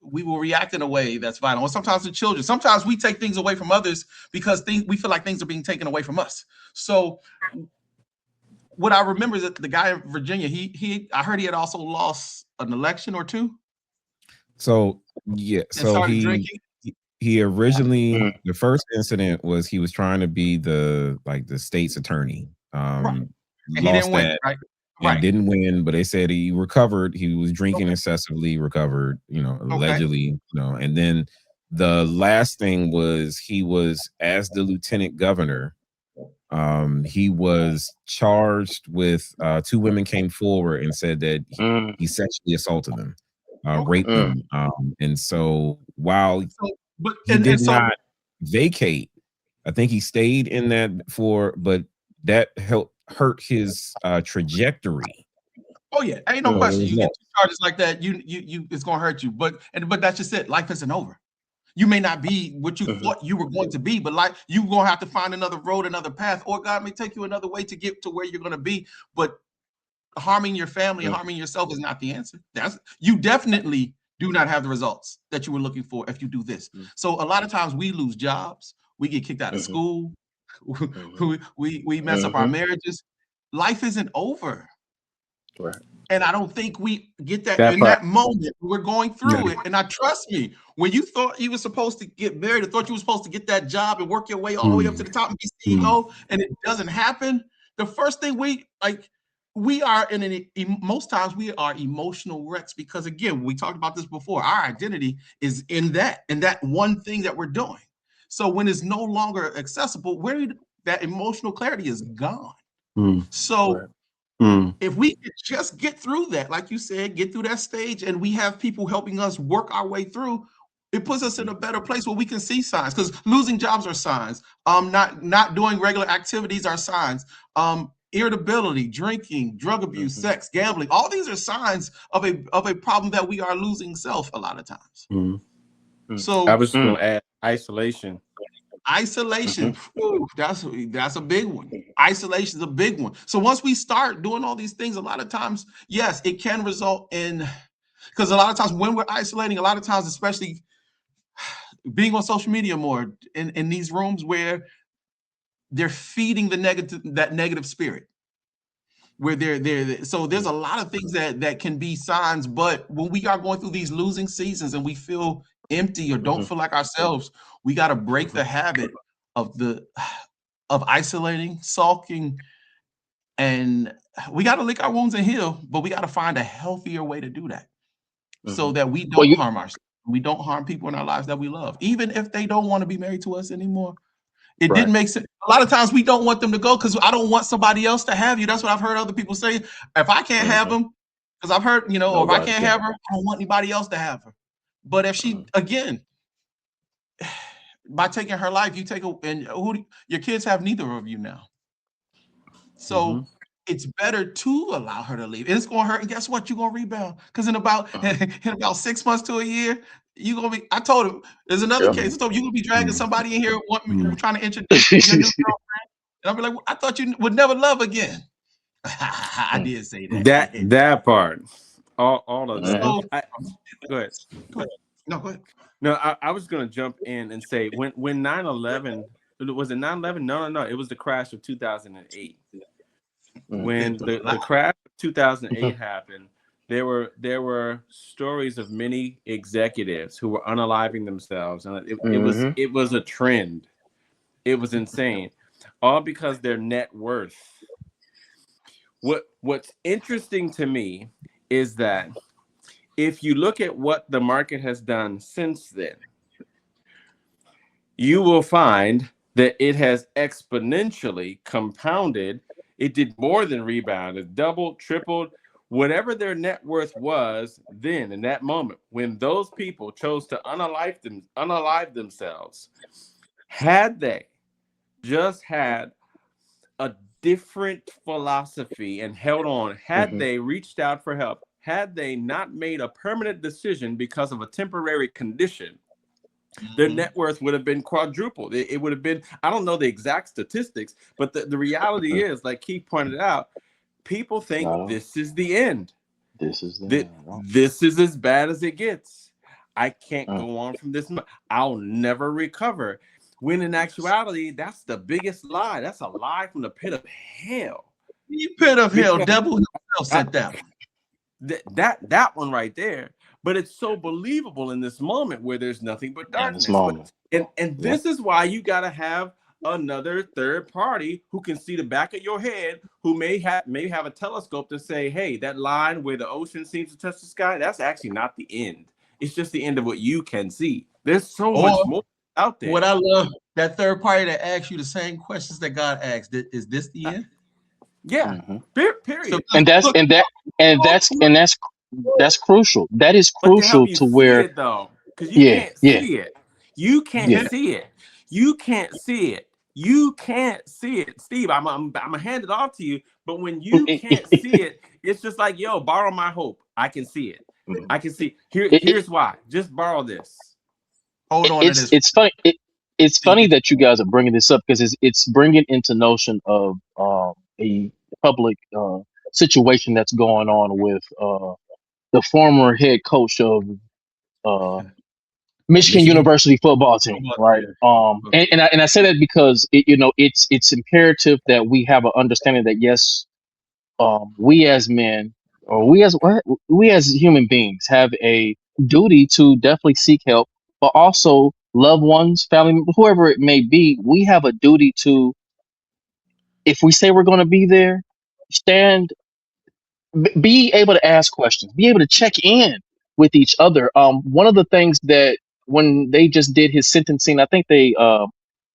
react in a way that's violent. Or sometimes the children. Sometimes we take things away from others because we feel like things are being taken away from us. So what I remember is that the guy in Virginia, I heard he had also lost an election or two. So yeah, And so started drinking. he originally, the first incident was he was trying to be the state's attorney. Right. And he Lost didn't win, that right? and Right. didn't win, but they said he recovered. He was drinking excessively, recovered, allegedly, and then the last thing was he was, as the lieutenant governor, he was charged with 2 women came forward and said that he sexually assaulted them, raped them. And so while he did not vacate, I think he stayed in that but that helped hurt his trajectory. Oh yeah, ain't no So it question. was You get lost. two charges like that, you it's gonna hurt you. But that's just it. Life isn't over. You may not be what you thought you were going to be, but like you're gonna have to find another road, another path, or God may take you another way to get to where you're gonna be. But harming your family and harming yourself is not the answer. You definitely do not have the results that you were looking for if you do this. So a lot of times we lose jobs, we get kicked out of school, we mess up our marriages. Life isn't over. Right. And I don't think we get that That in part. that moment. We're going through it. And I trust me, when you thought you were supposed to get married, or thought you were supposed to get that job and work your way all the way up to the top and be CEO, and it doesn't happen, the first thing we are most times we are emotional wrecks, because again, we talked about this before. Our identity is in that one thing that we're doing. So when it's no longer accessible, that emotional clarity is gone. So if we could just get through that, like you said, get through that stage, and we have people helping us work our way through, it puts us in a better place where we can see signs. Because losing jobs are signs. Not doing regular activities are signs. Irritability, drinking, drug abuse, sex, gambling, all these are signs of a problem that we are losing self a lot of times. So I was going to add isolation. Isolation, that's a big one. Isolation is a big one. So once we start doing all these things, a lot of times, yes, it can result in, because a lot of times when we're isolating, a lot of times, especially being on social media more in these rooms where they're feeding that negative spirit, where so there's a lot of things that can be signs. But when we are going through these losing seasons and we feel empty or don't feel like ourselves, we got to break the habit of isolating, sulking, and we got to lick our wounds and heal. But we got to find a healthier way to do that, so that we don't harm ourselves. We don't harm people in our lives that we love, even if they don't want to be married to us anymore. It didn't make sense. A lot of times we don't want them to go because I don't want somebody else to have you. That's what I've heard other people say. If I can't have them, because I've heard, or if I can't have her, I don't want anybody else to have her. But if she, again, by taking her life, you take your kids have neither of you now. So it's better to allow her to leave. It's going to hurt, and guess what? You're going to rebound, because in about 6 months to a year, you're going to be. I told him there's another case. I told him you're going to be dragging somebody in here trying to introduce your new girlfriend, and I'll be like, I thought you would never love again. I did say that. That part, all of that. So, go ahead. No, go ahead. No, I was going to jump in and say when 9/11, was it 9/11? No, it was the crash of 2008. When the crash of 2008 happened, there were stories of many executives who were unaliving themselves, and it was a trend. It was insane, all because their net worth. What's interesting to me is that if you look at what the market has done since then, you will find that it has exponentially compounded. It did more than rebound. It doubled, tripled, whatever their net worth was then in that moment when those people chose to unalive themselves. Had they just had a different philosophy and held on, had they reached out for help, had they not made a permanent decision because of a temporary condition, their net worth would have been quadrupled. It would have been, I don't know the exact statistics, but the reality is, like Keith pointed out, people think this is the end. This is this is as bad as it gets. I can't go on from this. I'll never recover. When in actuality, that's the biggest lie. That's a lie from the pit of hell. The pit of hell, devil himself said that one. That one right there. But it's so believable in this moment where there's nothing but darkness. And this is why you got to have another third party who can see the back of your head, who may have a telescope to say, hey, that line where the ocean seems to touch the sky, that's actually not the end. It's just the end of what you can see. There's so much more out there. What I love, that third party that asks you the same questions that God asked. Is this the end? Yeah. Period. So, that's crucial. That is crucial to where it, though, because you can't see it. You can't see it. You can't see it. You can't see it, Steve. I'm gonna hand it off to you. But when you can't see it, it's just like, yo, borrow my hope. I can see it. I can see. Here's why. Just borrow this. Hold on to this. It's funny. It's funny that you guys are bringing this up because it's bringing into notion of a public situation that's going on with the former head coach of uh, Michigan Michigan. University football team, right? And I say that because it's imperative that we have an understanding that yes, we as men or we as human beings have a duty to definitely seek help, but also loved ones, family, whoever it may be, we have a duty to, if we say we're going to be there, stand, be able to ask questions, be able to check in with each other. One of the things that when they just did his sentencing, I think they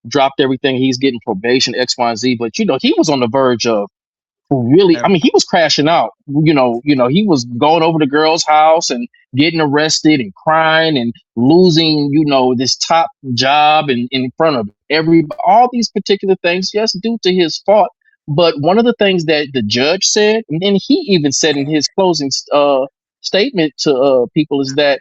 dropped everything. He's getting probation, X, Y, and Z, but he was on the verge of really, I mean, he was crashing out. He was going over to the girl's house and getting arrested and crying and losing, this top job in front of all these particular things, yes, due to his fault. But one of the things that the judge said, and he even said in his closing statement to people, is that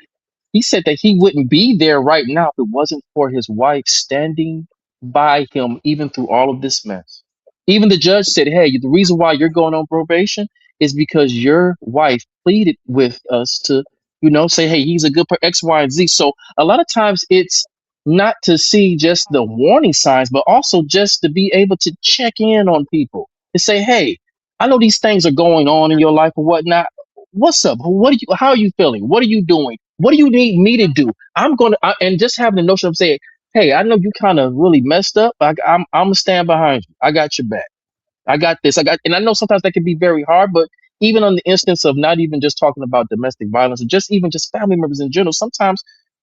he said that he wouldn't be there right now if it wasn't for his wife standing by him, even through all of this mess. Even the judge said, hey, the reason why you're going on probation is because your wife pleaded with us to, say, hey, he's a good X, Y, and Z. So a lot of times it's not to see just the warning signs, but also just to be able to check in on people and say, hey, I know these things are going on in your life or whatnot. What's up? How are you feeling? What are you doing? What do you need me to do? And just having the notion of saying, hey, I know you kind of really messed up. I'm gonna stand behind you. I got your back. I got this. And I know sometimes that can be very hard, but even on the instance of not even just talking about domestic violence, or just even just family members in general, sometimes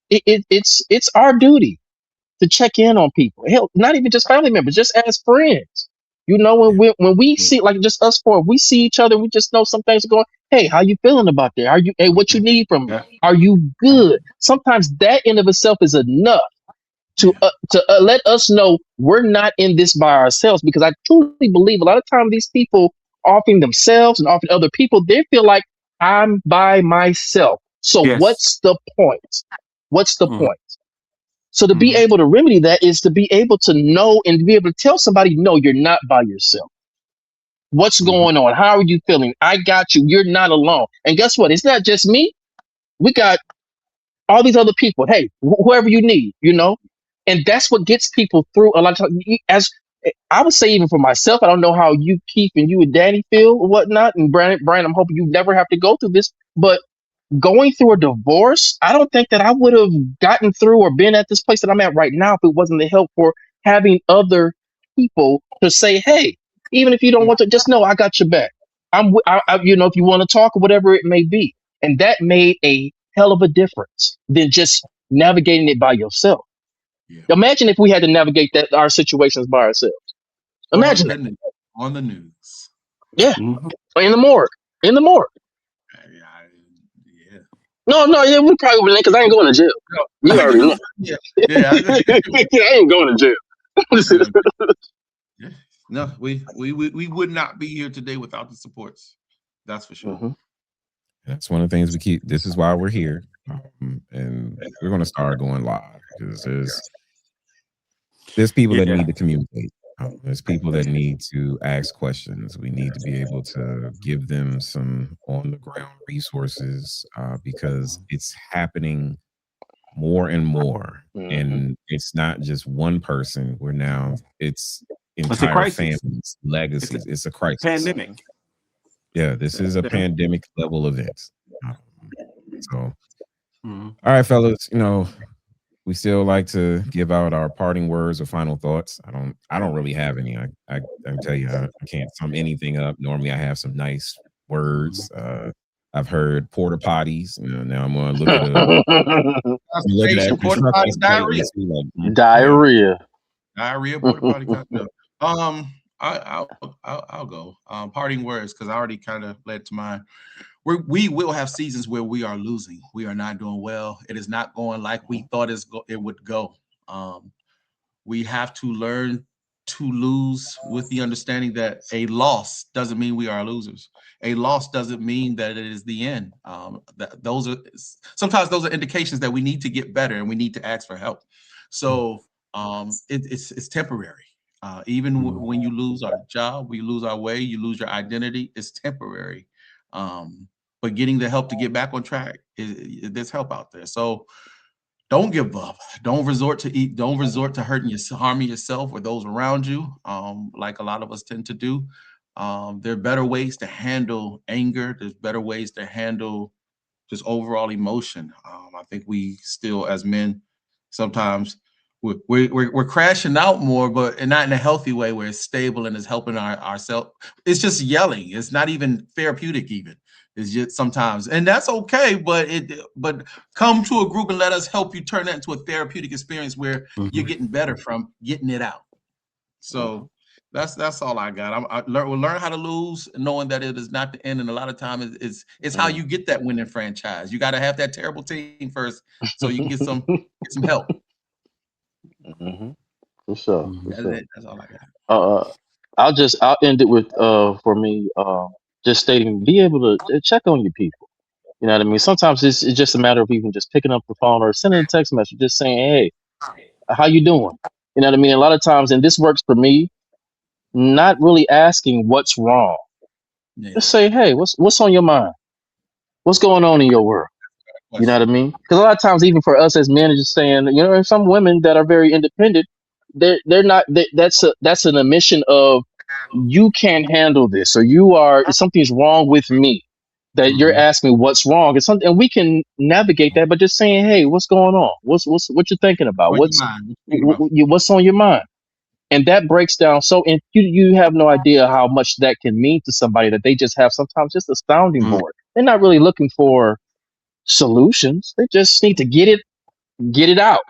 it's our duty to check in on people. Hell, not even just family members, just as friends. When we see, like, just us four, we see each other, we just know some things are going. Hey, how you feeling about that? Hey, what you need from me? Yeah. Are you good? Sometimes that in of itself is enough to let us know we're not in this by ourselves, because I truly believe a lot of times these people offering themselves and offering other people, they feel like I'm by myself. So Yes. what's the point? What's the Mhm. point? So to be able to remedy that is to be able to know and to be able to tell somebody, no, you're not by yourself. What's going on? How are you feeling? I got you. You're not alone. And guess what? It's not just me. We got all these other people. Hey, whoever you need, and that's what gets people through a lot of time. As I would say, even for myself, I don't know how you, Keith, and you and Danny feel or whatnot. And Brian, I'm hoping you never have to go through this, but going through a divorce, I don't think that I would have gotten through or been at this place that I'm at right now if it wasn't the help for having other people to say, hey, even if you don't want to, just know I got your back. If you want to talk or whatever it may be. And that made a hell of a difference than just navigating it by yourself. Yeah. Imagine if we had to navigate our situations by ourselves. Imagine that. On the news. Yeah. Mhm. In the morgue. Yeah. No, yeah, we probably wouldn't, because I ain't going to jail. No. You already know. Yeah. I ain't going to jail. Yeah. No, we would not be here today without the supports. That's for sure. Mhm. That's one of the things we keep. This is why we're here, and we're going to start going live because there's people that Yeah. need to communicate. There's people that need to ask questions. We need to be able to give them some on the ground resources because it's happening more and more, Mhm. and it's not just one person. It's It's a entire crisis. families, legacies. It's a crisis. Pandemic. Yeah, this is a Yeah. pandemic level event. So, Mhm. all right, fellas, we still like to give out our parting words or final thoughts. I don't really have any. I can tell you, I can't sum anything up. Normally I have some nice words. I've heard porta potties. Now I'm gonna look at Constipation, that porta potty, construction site and diarrhea. see like, yeah. Diarrhea. Diarrhea, porta potty. I'll go. Parting words, because I already kind of led to mine. We will have seasons where we are losing. We are not doing well. It is not going like we thought it would go. We have to learn to lose with the understanding that a loss doesn't mean we are losers. A loss doesn't mean that it is the end. Those are sometimes those are indications that we need to get better and we need to ask for help. So it's temporary. Even when you lose our job, we lose our way, you lose your identity. It's temporary. But getting the help to get back on track, there's help out there. So don't give up. Don't resort to hurting yourself, harming yourself or those around you, like a lot of us tend to do. There are better ways to handle anger. There's better ways to handle just overall emotion. I think we still, as men, sometimes we're crashing out more, but and not in a healthy way where it's stable and it's helping ourselves. It's just yelling. It's not even therapeutic even. It's just sometimes, and that's okay, but come to a group and let us help you turn that into a therapeutic experience where you're getting better from getting it out. So that's all I got. We'll learn how to lose, knowing that it is not the end. And a lot of times it's how you get that winning franchise. You got to have that terrible team first, so you can get some help. For sure. For That's sure. it. That's all I got. Uh, I'll end it with for me just stating be able to check on your people. You know what I mean? Sometimes it's just a matter of even just picking up the phone or sending a text message, just saying, "Hey, how you doing?" You know what I mean? A lot of times, and this works for me, not really asking what's wrong. Yeah. Just say, "Hey, what's on your mind? What's going on in your world?" You know what I mean? Because a lot of times, even for us as men, it's just saying, you know, some women that are very independent, they're not. That's an admission of you can't handle this, or something's wrong with me. That you're asking what's wrong, and we can navigate that, but just saying, hey, what's going on? What you're thinking about? On your mind. What you think about? What's on your mind? And that breaks down. So, and you have no idea how much that can mean to somebody that they just have sometimes just a sounding board. They're not really looking for solutions. They just need to get it out,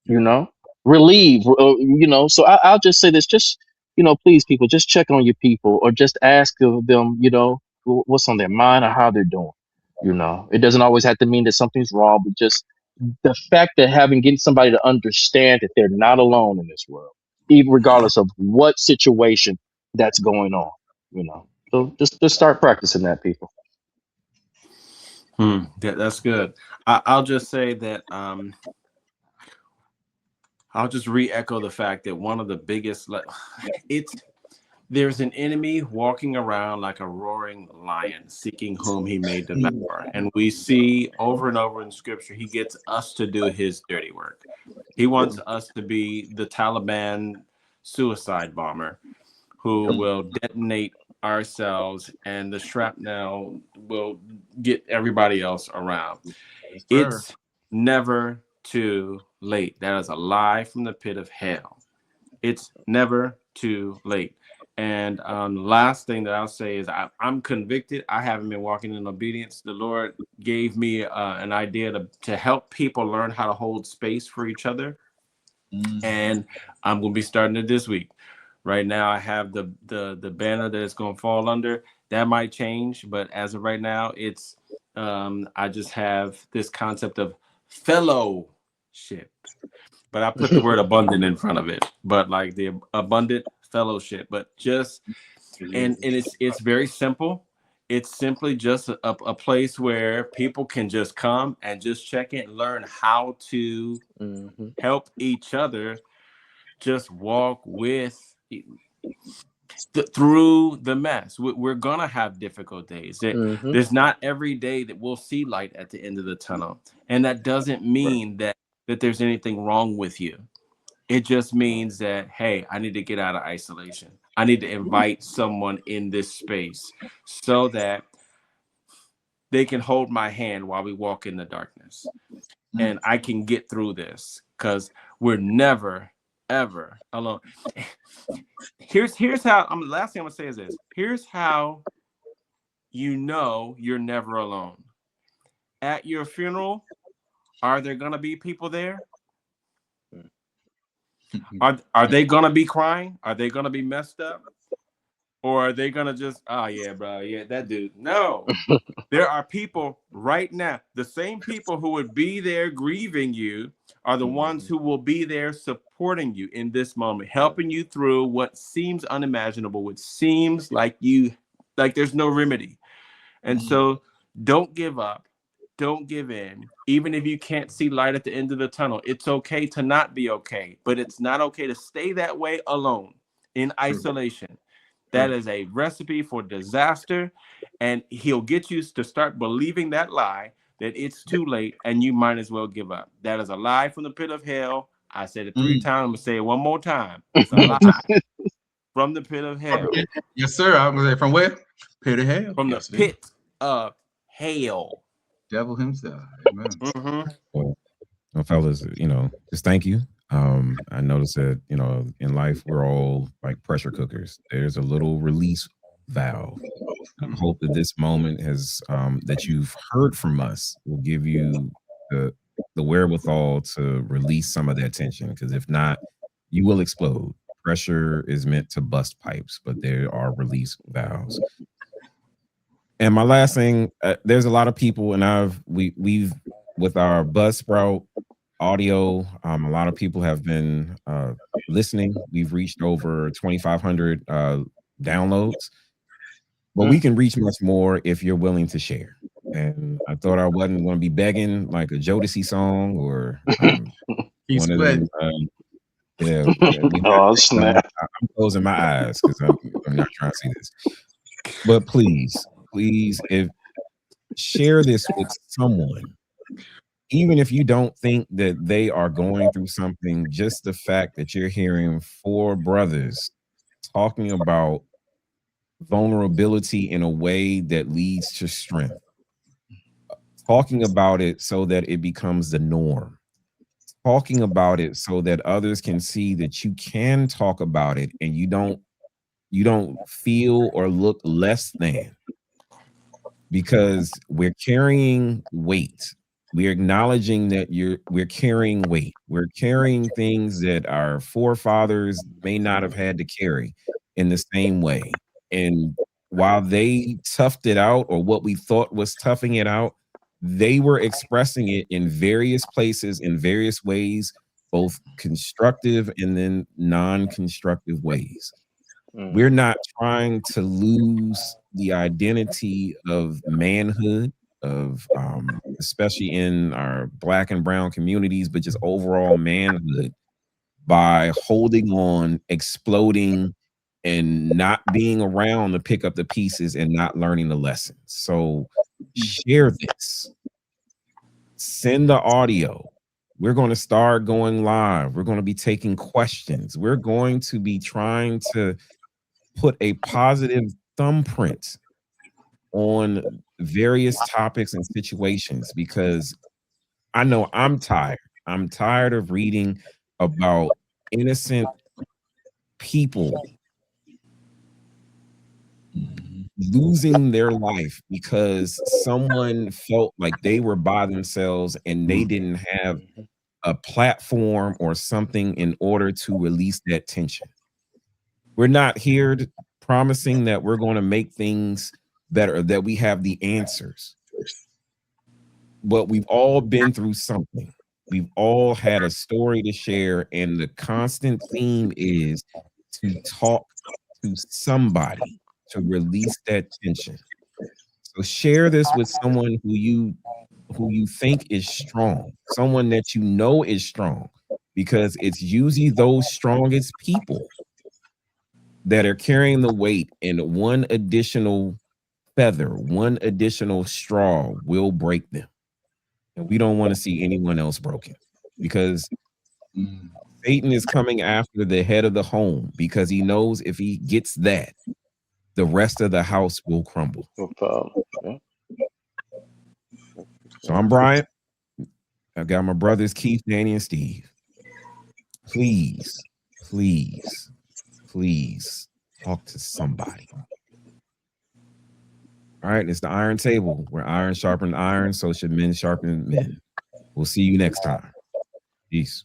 you know, relieve, so I'll just say this, just, please people, just check on your people or just ask of them, what's on their mind or how they're doing. It doesn't always have to mean that something's wrong, but just the fact that getting somebody to understand that they're not alone in this world, even regardless of what situation that's going on, so just start practicing that, people. That's good. I'll just say that I'll just re-echo the fact that one of the biggest there's an enemy walking around like a roaring lion, seeking whom he may devour. And we see over and over in scripture, he gets us to do his dirty work. He wants us to be the Taliban suicide bomber who will detonate ourselves and the shrapnel will get everybody else around. Yes, It's never too late. That is a lie from the pit of hell. It's never too late. And last thing that I'll say is I'm convicted. I haven't been walking in obedience. The Lord gave me an idea to help people learn how to hold space for each other. And I'm going to be starting it this week. Right now, I have the banner that it's going to fall under. That might change, but as of right now, it's I just have this concept of fellowship. But I put the word abundant in front of it. But like the abundant fellowship. But just and it's very simple. It's simply just a place where people can just come and just check in, learn how to help each other just walk with through the mess. We're gonna have difficult days. There's not every day that we'll see light at the end of the tunnel, and that doesn't mean that there's anything wrong with you. It just means that, hey, I need to get out of isolation. I need to invite someone in this space so that they can hold my hand while we walk in the darkness, and I can get through this because we're never ever alone. Here's how last thing I'm gonna say is this. Here's how you're never alone. At your funeral, are there gonna be people there? Are they gonna be crying? Are they gonna be messed up? Or are they gonna just, oh yeah, bro, yeah, that dude? No. There are people right now, the same people who would be there grieving you are the ones who will be there supporting you in this moment, helping you through what seems unimaginable, what seems like there's no remedy. And so don't give up. Don't give in. Even if you can't see light at the end of the tunnel, it's okay to not be okay, but it's not okay to stay that way alone in isolation. That is a recipe for disaster. And he'll get you to start believing that lie that it's too late and you might as well give up. That is a lie from the pit of hell. I said it 3 times. I'm going to say it one more time. It's a lie from the pit of hell. Yes, sir. I'm gonna say from where? Pit of hell. From the pit of hell. Devil himself. Amen. Well, fellas, just thank you. I noticed that, in life, we're all like pressure cookers. There's a little release valve. I hope that this moment that you've heard from us will give you the wherewithal to release some of that tension. Because if not, you will explode. Pressure is meant to bust pipes, but there are release valves. And my last thing, there's a lot of people, and we've with our Buzzsprout audio, a lot of people have been listening. We've reached over 2,500 downloads, but we can reach much more if you're willing to share. And I thought I wasn't going to be begging like a Jodeci song or one of them. Oh, snap. I'm closing my eyes because I'm not trying to see this. But please, if share this with someone, even if you don't think that they are going through something, just the fact that you're hearing 4 brothers talking about vulnerability in a way that leads to strength, talking about it so that it becomes the norm, talking about it so that others can see that you can talk about it and you don't feel or look less than, because we're carrying weight. We're acknowledging that we're carrying weight. We're carrying things that our forefathers may not have had to carry in the same way. And while they toughed it out, or what we thought was toughing it out, they were expressing it in various places, in various ways, both constructive and then non-constructive ways. We're not trying to lose the identity of manhood, especially in our Black and brown communities, but just overall manhood, by holding on, exploding, and not being around to pick up the pieces and not learning the lessons. So share this. Send the audio. We're going to start going live. We're going to be taking questions. We're going to be trying to put a positive thumbprint on various topics and situations, because I know I'm tired. I'm tired of reading about innocent people losing their life because someone felt like they were by themselves and they didn't have a platform or something in order to release that tension. We're not here promising that we're going to make things better, that we have the answers. But we've all been through something. We've all had a story to share, and the constant theme is to talk to somebody to release that tension. So share this with someone who you think is strong, someone that you know is strong, because it's usually those strongest people that are carrying the weight, and one additional feather, one additional straw will break them. And we don't want to see anyone else broken, because Satan is coming after the head of the home, because he knows if he gets that, the rest of the house will crumble. So I'm Brian. I've got my brothers Keith, Danny, and Steve. Please, please, please talk to somebody. All right, it's the Iron Table, where iron sharpens iron, so should men sharpen men. We'll see you next time. Peace.